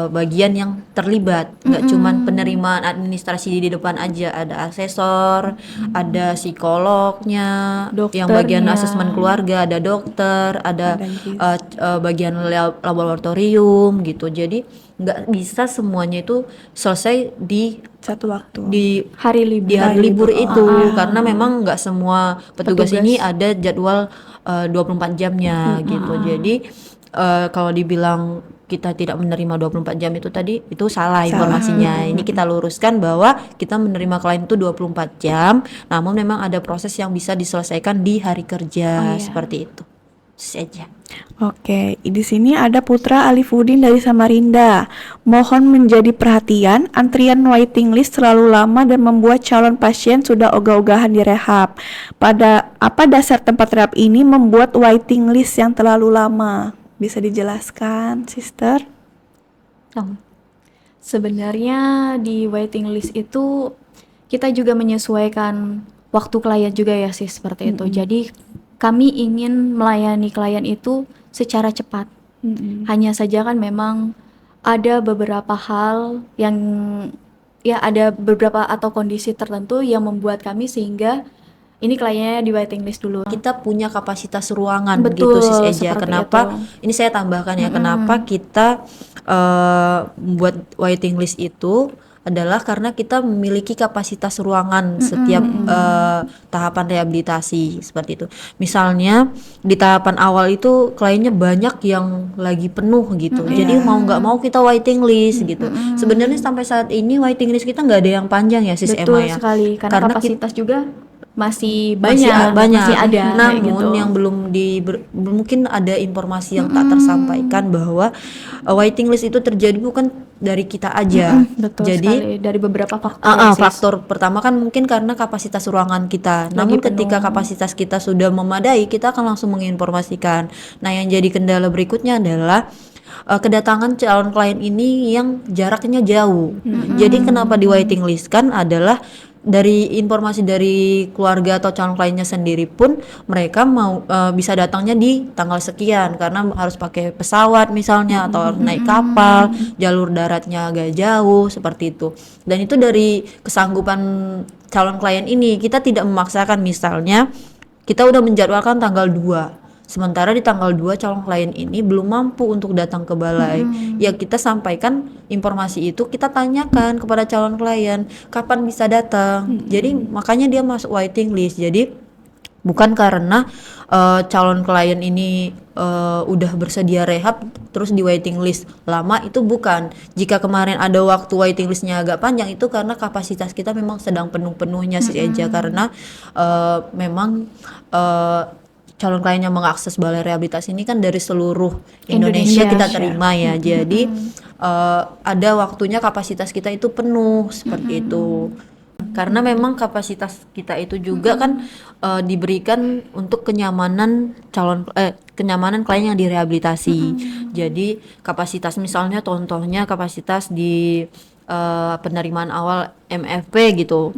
bagian yang terlibat, nggak cuman penerimaan administrasi di depan aja, ada asesor, ada psikolognya, yang bagian Dokternya. asesmen keluarga, ada dokter, ada bagian laboratorium gitu. Jadi nggak bisa semuanya itu selesai di Satu waktu. hari libur. di hari libur itu, karena memang nggak semua petugas ini ada jadwal 24 jamnya gitu. Jadi kalau dibilang kita tidak menerima 24 jam itu tadi, itu salah informasinya. Ini kita luruskan bahwa kita menerima klien itu 24 jam, namun memang ada proses yang bisa diselesaikan di hari kerja seperti itu saja. Oke, di sini ada Putra Alifuddin dari Samarinda. Mohon menjadi perhatian, antrian waiting list terlalu lama dan membuat calon pasien sudah ogah-ogahan direhab. Pada apa dasar tempat rehab ini membuat waiting list yang terlalu lama? Bisa dijelaskan, Sister? Sebenarnya di waiting list itu kita juga menyesuaikan waktu klien juga ya sih, seperti itu. Jadi kami ingin melayani klien itu secara cepat. Hanya saja kan memang ada beberapa hal yang ada beberapa atau kondisi tertentu yang membuat kami sehingga ini kliennya di waiting list dulu. Kita punya kapasitas ruangan Betul, gitu Sis Eja. seperti Kenapa? itu. Ini saya tambahkan ya, kenapa kita membuat waiting list itu adalah karena kita memiliki kapasitas ruangan setiap tahapan rehabilitasi seperti itu. Misalnya di tahapan awal itu kliennya banyak yang lagi penuh gitu. Jadi mau nggak mau kita waiting list gitu. Sebenarnya sampai saat ini waiting list kita nggak ada yang panjang ya Sis Betul Emma ya. sekali, karena kapasitas juga masih Masih banyak, masih ada kayak namun gitu. yang belum mungkin ada informasi yang tak tersampaikan bahwa waiting list itu terjadi bukan dari kita aja. Betul Jadi sekali, dari beberapa faktor. Sis. faktor pertama kan mungkin karena kapasitas ruangan kita. Namun ketika kapasitas kita sudah memadai, kita akan langsung menginformasikan. Nah, yang jadi kendala berikutnya adalah kedatangan calon klien ini yang jaraknya jauh. Jadi kenapa di waiting list kan adalah dari informasi dari keluarga atau calon kliennya sendiri pun mereka mau bisa datangnya di tanggal sekian karena harus pakai pesawat misalnya atau naik kapal, jalur daratnya agak jauh seperti itu. Dan itu dari kesanggupan calon klien ini, kita tidak memaksakan. Misalnya kita udah menjadwalkan tanggal 2, sementara di tanggal 2 calon klien ini belum mampu untuk datang ke balai. Ya kita sampaikan informasi itu, kita tanyakan kepada calon klien kapan bisa datang. Jadi makanya dia masuk waiting list. Jadi bukan karena calon klien ini udah bersedia rehab terus di waiting list lama, itu bukan. Jika kemarin ada waktu waiting listnya agak panjang, itu karena kapasitas kita memang sedang penuh-penuhnya sih aja, karena memang calon klien yang mengakses balai rehabilitasi ini kan dari seluruh Indonesia kita terima ya. Jadi ada waktunya kapasitas kita itu penuh seperti itu. Karena memang kapasitas kita itu juga kan diberikan untuk kenyamanan kenyamanan klien yang direhabilitasi. Jadi kapasitas misalnya contohnya kapasitas di penerimaan awal MFP gitu.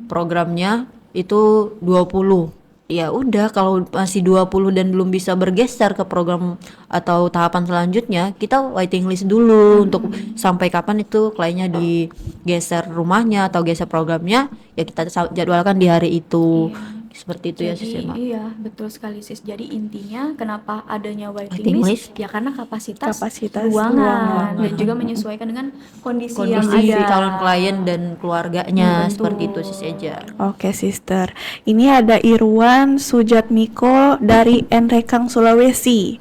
Programnya itu 20. ya udah kalau masih 20 dan belum bisa bergeser ke program atau tahapan selanjutnya, kita waiting list dulu untuk sampai kapan itu kliennya digeser rumahnya atau geser programnya, ya kita jadwalkan di hari itu. Iya. Seperti itu ya Jadi sistemnya. iya, betul sekali sis. Jadi intinya kenapa adanya waiting Waiting list? list. Ya karena kapasitas Kapasitas ruangan ruangan. dan juga menyesuaikan dengan kondisi yang Kondisi ada. calon klien dan keluarganya, Betul. seperti itu sih saja. Oke, Sister. Ini ada Irwan Sujatmiko dari Enrekang, Sulawesi.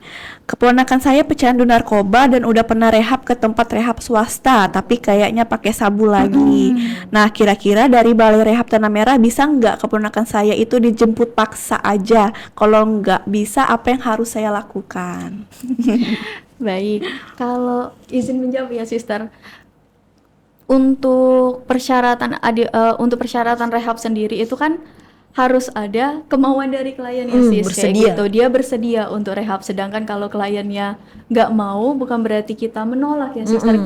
Keponakan saya pecandu narkoba dan udah pernah rehab ke tempat rehab swasta, tapi kayaknya pakai sabu lagi. Nah, kira-kira dari Balai Rehab Tanah Merah bisa nggak keponakan saya itu dijemput paksa aja? Kalau nggak bisa, apa yang harus saya lakukan? Baik, kalau izin menjawab ya, Sister. Untuk persyaratan rehab sendiri itu kan harus ada kemauan dari klien ya sis, kayak bersedia. gitu. Dia bersedia untuk rehab. Sedangkan kalau kliennya nggak mau, bukan berarti kita menolak ya Sister.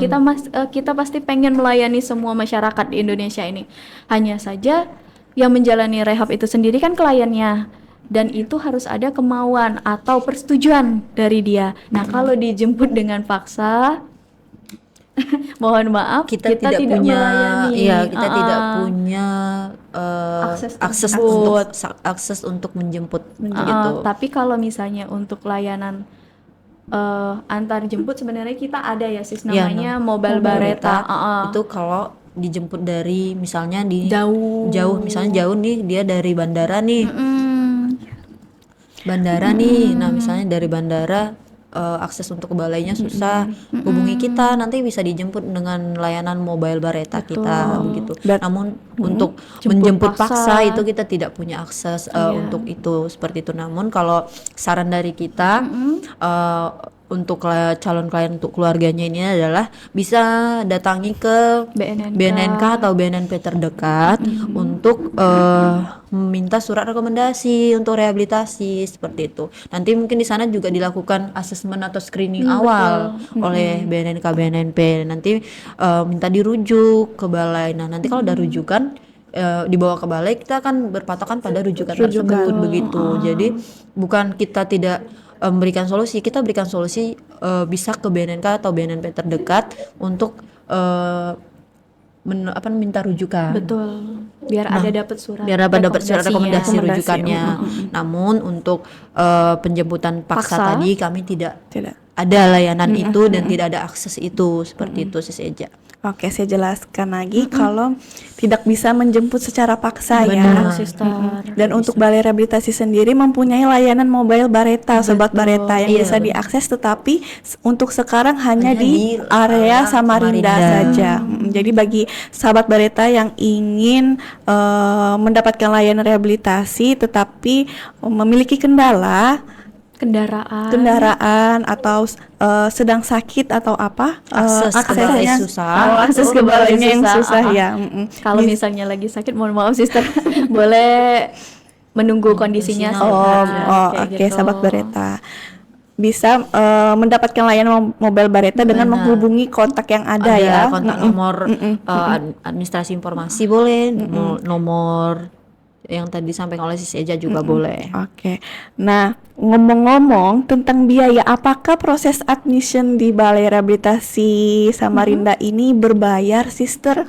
Kita pasti pengen melayani semua masyarakat di Indonesia ini. Hanya saja yang menjalani rehab itu sendiri kan kliennya. Dan itu harus ada kemauan atau persetujuan dari dia. Nah, kalau dijemput dengan paksa, mohon maaf, Kita tidak punya, melayani. iya kita tidak punya Akses akses untuk menjemput Uh, gitu. Tapi kalau misalnya untuk layanan antar jemput sebenarnya kita ada ya sis, Iya, namanya Mobile Bareta. Itu kalau dijemput dari misalnya Jauh. misalnya jauh nih, dia dari bandara nih. Nah misalnya dari bandara akses untuk ke balainya susah, hubungi kita, nanti bisa dijemput dengan layanan Mobile Bareta kita begitu. Namun untuk menjemput paksa itu kita tidak punya akses untuk itu, seperti itu. Namun kalau saran dari kita untuk calon klien untuk keluarganya ini adalah bisa datangi ke BNNK atau BNNP terdekat untuk meminta surat rekomendasi untuk rehabilitasi, seperti itu. Nanti mungkin di sana juga dilakukan asesmen atau screening awal oleh BNNK BNNP. Nanti minta dirujuk ke balai. Nah, nanti kalau udah rujukan dibawa ke balai, kita akan berpatokan pada rujukan tersebut begitu. Jadi bukan kita tidak memberikan solusi, kita berikan solusi bisa ke BNNK atau BNNP terdekat untuk minta rujukan. Betul. Biar dapat surat rekomendasi rujukannya. Namun untuk penjemputan paksa tadi kami tidak ada layanan itu dan tidak ada akses itu, seperti itu sih Eja. Oke, saya jelaskan lagi kalau tidak bisa menjemput secara paksa Benar, ya. Sister. Dan untuk Balai Rehabilitasi sendiri mempunyai layanan Mobile Bareta, Sobat Bareta, yang bisa diakses, tetapi untuk sekarang hanya di area Samarinda saja. Jadi bagi sahabat Bareta yang ingin mendapatkan layanan rehabilitasi tetapi memiliki kendaraan atau sedang sakit atau apa, aksesnya susah, akses ke balainya yang susah ya. Kalau misalnya lagi sakit, mohon maaf Sister, boleh menunggu kondisinya sehat. Oke, sahabat Bareta bisa mendapatkan layanan Mobile Bareta dengan menghubungi kontak yang ada ya. Kontak nomor administrasi informasi boleh, nomor yang tadi disampaikan oleh Sis Eja juga boleh. Oke. Nah, ngomong-ngomong tentang biaya, apakah proses admission di Balai Rehabilitasi Samarinda ini berbayar, Sister?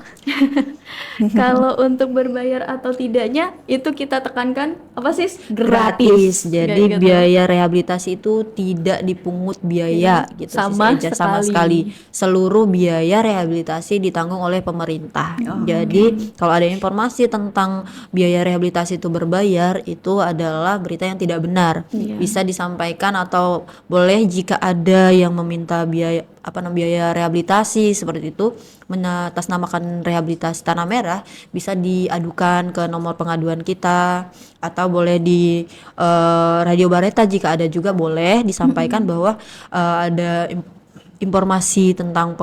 Kalau untuk berbayar atau tidaknya itu kita tekankan apa sih? Gratis. Jadi biaya rehabilitasi itu tidak dipungut biaya gitu sama sekali. Seluruh biaya rehabilitasi ditanggung oleh pemerintah. Jadi kalau ada informasi tentang biaya rehabilitasi itu berbayar, itu adalah berita yang tidak benar. Bisa disampaikan atau boleh jika ada yang meminta biaya rehabilitasi seperti itu mengatasnamakan rehabilitasi Tanah Merah, bisa diadukan ke nomor pengaduan kita atau boleh di Radio Bareta jika ada juga boleh disampaikan bahwa ada informasi tentang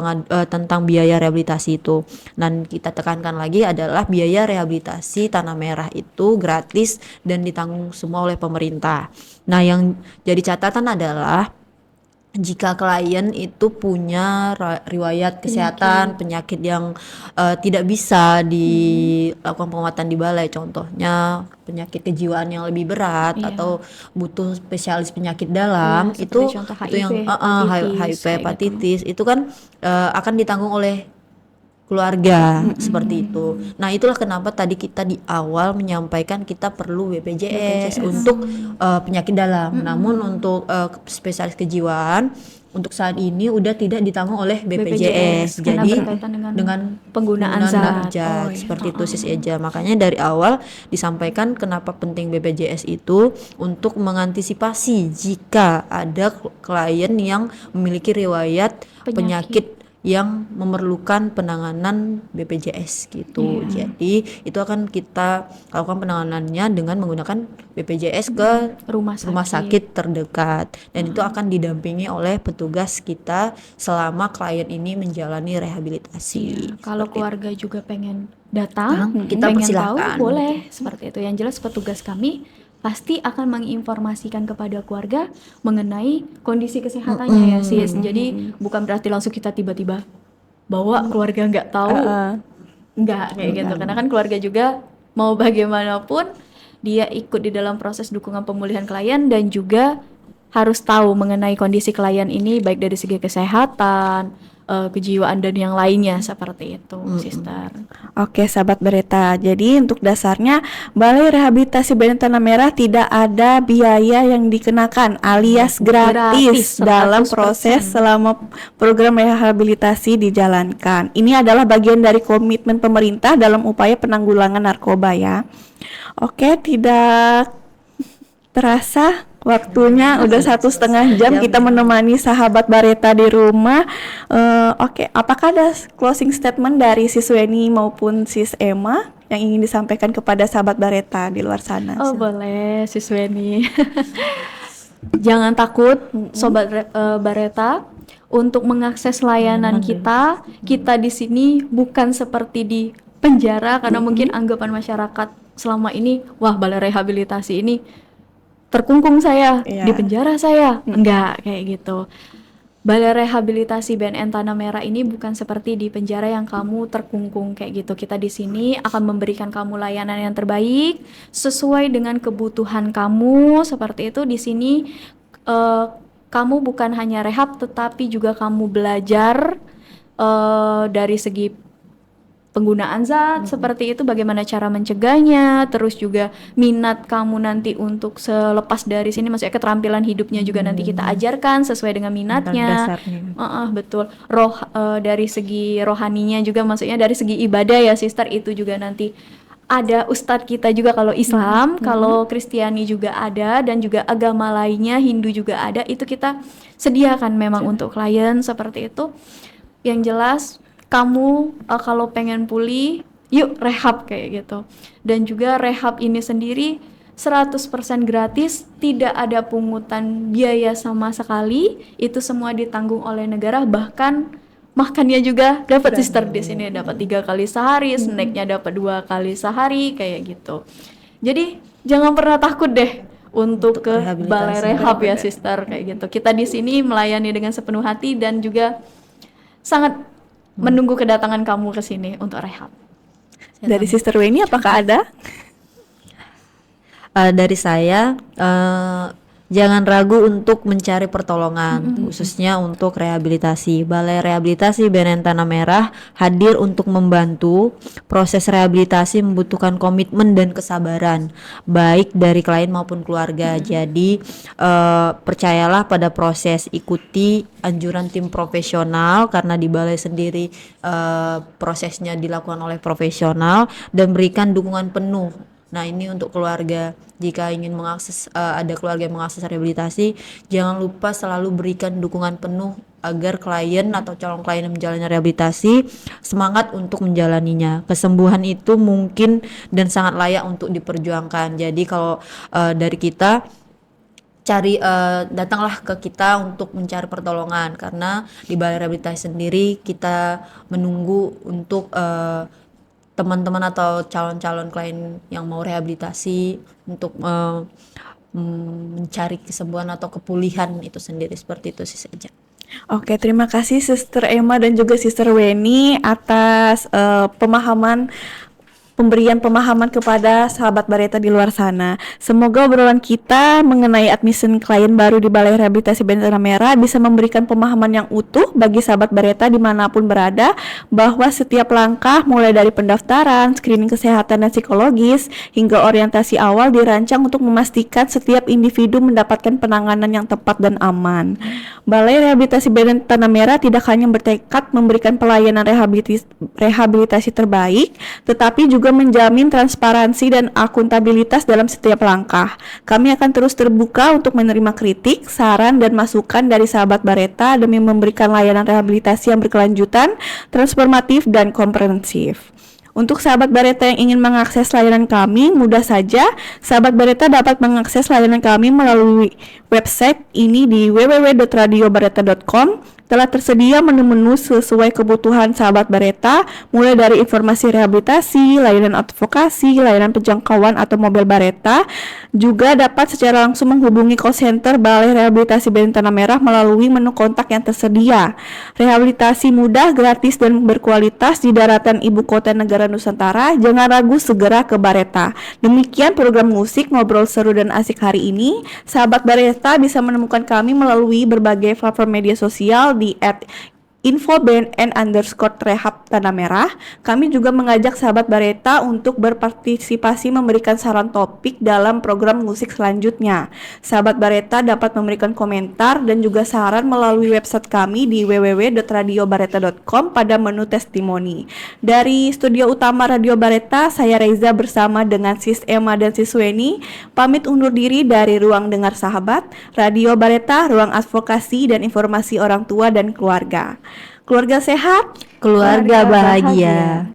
biaya rehabilitasi itu. Dan kita tekankan lagi adalah biaya rehabilitasi Tanah Merah itu gratis dan ditanggung semua oleh pemerintah. Nah, yang jadi catatan adalah jika klien itu punya riwayat kesehatan penyakit yang tidak bisa dilakukan pengobatan di balai, contohnya penyakit kejiwaan yang lebih berat Iya. atau butuh spesialis penyakit dalam, Iya, itu seperti contoh yang HIV, hepatitis, HIV kayak gitu. hepatitis itu kan akan ditanggung oleh keluarga seperti itu. Nah, itulah kenapa tadi kita di awal menyampaikan kita perlu BPJS untuk penyakit dalam. Namun untuk spesialis kejiwaan untuk saat ini udah tidak ditanggung oleh BPJS. karena Jadi berkaitan dengan dengan penggunaan zat. zat, Oh, iya. seperti itu Sis Eja. Makanya dari awal disampaikan kenapa penting BPJS itu untuk mengantisipasi jika ada klien yang memiliki riwayat penyakit yang memerlukan penanganan BPJS gitu. Jadi itu akan kita lakukan penanganannya dengan menggunakan BPJS ke Rumah rumah sakit terdekat, dan itu akan didampingi oleh petugas kita selama klien ini menjalani rehabilitasi. Kalau Seperti keluarga juga pengen datang, kita pengen persilahkan. tahu, boleh seperti itu. Yang jelas petugas kami pasti akan menginformasikan kepada keluarga mengenai kondisi kesehatannya ya sis. Jadi bukan berarti langsung kita tiba-tiba bawa keluarga nggak tahu, nggak kayak gitu. Karena kan keluarga juga mau bagaimanapun dia ikut di dalam proses dukungan pemulihan klien dan juga harus tahu mengenai kondisi klien ini baik dari segi kesehatan, kejiwaan dan yang lainnya seperti itu, sister. Oke, sahabat Bereta. Jadi untuk dasarnya Balai Rehabilitasi BNN Tanah Merah tidak ada biaya yang dikenakan alias gratis Gratis, dalam 100%. proses selama program rehabilitasi dijalankan. Ini adalah bagian dari komitmen pemerintah dalam upaya penanggulangan narkoba ya. Oke, tidak terasa waktunya udah 1,5 jam kita menemani sahabat Bareta di rumah. Oke, apakah ada closing statement dari Sis Weni maupun Sis Emma yang ingin disampaikan kepada sahabat Bareta di luar sana? Oh boleh, Sis Weni. Jangan takut, Sobat Bareta, untuk mengakses layanan kita. Kita di sini bukan seperti di penjara, karena mungkin anggapan masyarakat selama ini, wah balai rehabilitasi ini terkungkung saya, Iya. di penjara saya. Enggak, kayak gitu. Balai Rehabilitasi BNN Tanah Merah ini bukan seperti di penjara yang kamu terkungkung kayak gitu. Kita di sini akan memberikan kamu layanan yang terbaik sesuai dengan kebutuhan kamu. Seperti itu di sini kamu bukan hanya rehab tetapi juga kamu belajar dari segi penggunaan zat seperti itu, bagaimana cara mencegahnya, terus juga minat kamu nanti untuk selepas dari sini, maksudnya keterampilan hidupnya juga nanti kita ajarkan sesuai dengan minatnya. Betul. Dari segi rohaninya juga, maksudnya dari segi ibadah ya sister, itu juga nanti ada ustadz kita juga kalau Islam, kalau Kristiani juga ada, dan juga agama lainnya, Hindu juga ada, itu kita sediakan memang untuk klien seperti itu. Yang jelas kamu kalau pengen pulih, yuk rehab kayak gitu. Dan juga rehab ini sendiri 100% gratis, tidak ada pungutan biaya sama sekali. Itu semua ditanggung oleh negara, bahkan makannya juga dapat sister di sini, dapat 3 kali sehari, snacknya dapat 2 kali sehari kayak gitu. Jadi jangan pernah takut deh untuk ke balai rehab ya sister kayak gitu. Kita di sini melayani dengan sepenuh hati dan juga sangat menunggu kedatangan kamu ke sini untuk rehab. Dari Sister Weni apakah ada? Dari saya, jangan ragu untuk mencari pertolongan, khususnya untuk rehabilitasi. Balai Rehabilitasi BNN Tanah Merah hadir untuk membantu. Proses rehabilitasi membutuhkan komitmen dan kesabaran, baik dari klien maupun keluarga. Jadi percayalah pada proses, ikuti anjuran tim profesional, karena di balai sendiri prosesnya dilakukan oleh profesional, dan berikan dukungan penuh. Nah, ini untuk keluarga. Jika ingin mengakses, ada keluarga yang mengakses rehabilitasi, jangan lupa selalu berikan dukungan penuh agar klien atau calon klien yang menjalani rehabilitasi semangat untuk menjalaninya. Kesembuhan itu mungkin dan sangat layak untuk diperjuangkan. Jadi kalau dari kita, datanglah ke kita untuk mencari pertolongan, karena di balai rehabilitasi sendiri kita menunggu untuk teman-teman atau calon-calon klien yang mau rehabilitasi untuk mencari kesembuhan atau kepulihan itu sendiri, seperti itu sih saja. Oke, terima kasih Sister Emma dan juga Sister Weni atas pemberian pemahaman kepada sahabat Bareta di luar sana. Semoga obrolan kita mengenai admission klien baru di Balai Rehabilitasi BNN Tanah Merah bisa memberikan pemahaman yang utuh bagi sahabat Bareta dimanapun berada, bahwa setiap langkah mulai dari pendaftaran, screening kesehatan dan psikologis, hingga orientasi awal dirancang untuk memastikan setiap individu mendapatkan penanganan yang tepat dan aman. Balai Rehabilitasi BNN Tanah Merah tidak hanya bertekad memberikan pelayanan rehabilitasi terbaik, tetapi juga menjamin transparansi dan akuntabilitas dalam setiap langkah. Kami akan terus terbuka untuk menerima kritik, saran, dan masukan dari sahabat Bareta demi memberikan layanan rehabilitasi yang berkelanjutan, transformatif, dan komprehensif. Untuk sahabat Bareta yang ingin mengakses layanan kami, mudah saja. Sahabat Bareta dapat mengakses layanan kami melalui website ini di www.radiobareta.com. Telah tersedia menu-menu sesuai kebutuhan sahabat Bareta, mulai dari informasi rehabilitasi, layanan advokasi, layanan penjangkauan atau mobil Bareta. Juga dapat secara langsung menghubungi call center Balai Rehabilitasi BNN Tanah Merah melalui menu kontak yang tersedia. Rehabilitasi mudah, gratis, dan berkualitas di daratan ibu kota negara Nusantara. Jangan ragu, segera ke Bareta. Demikian program musik ngobrol seru dan asik hari ini. Sahabat Bareta bisa menemukan kami melalui berbagai platform media sosial di @info_bnn_rehab Tanah Merah. Kami juga mengajak sahabat Bareta untuk berpartisipasi memberikan saran topik dalam program musik selanjutnya. Sahabat Bareta dapat memberikan komentar dan juga saran melalui website kami di www.radiobareta.com pada menu testimoni. Dari studio utama Radio Bareta, saya Reza bersama dengan Sis Emma dan Sis Weni pamit undur diri dari Ruang Dengar Sahabat, Radio Bareta, ruang advokasi dan informasi orang tua dan keluarga. Keluarga sehat, Keluarga bahagia.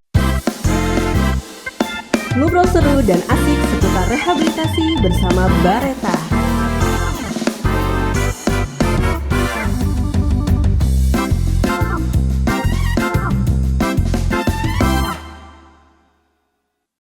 Ngobrol seru dan asik seputar rehabilitasi bersama Bareta.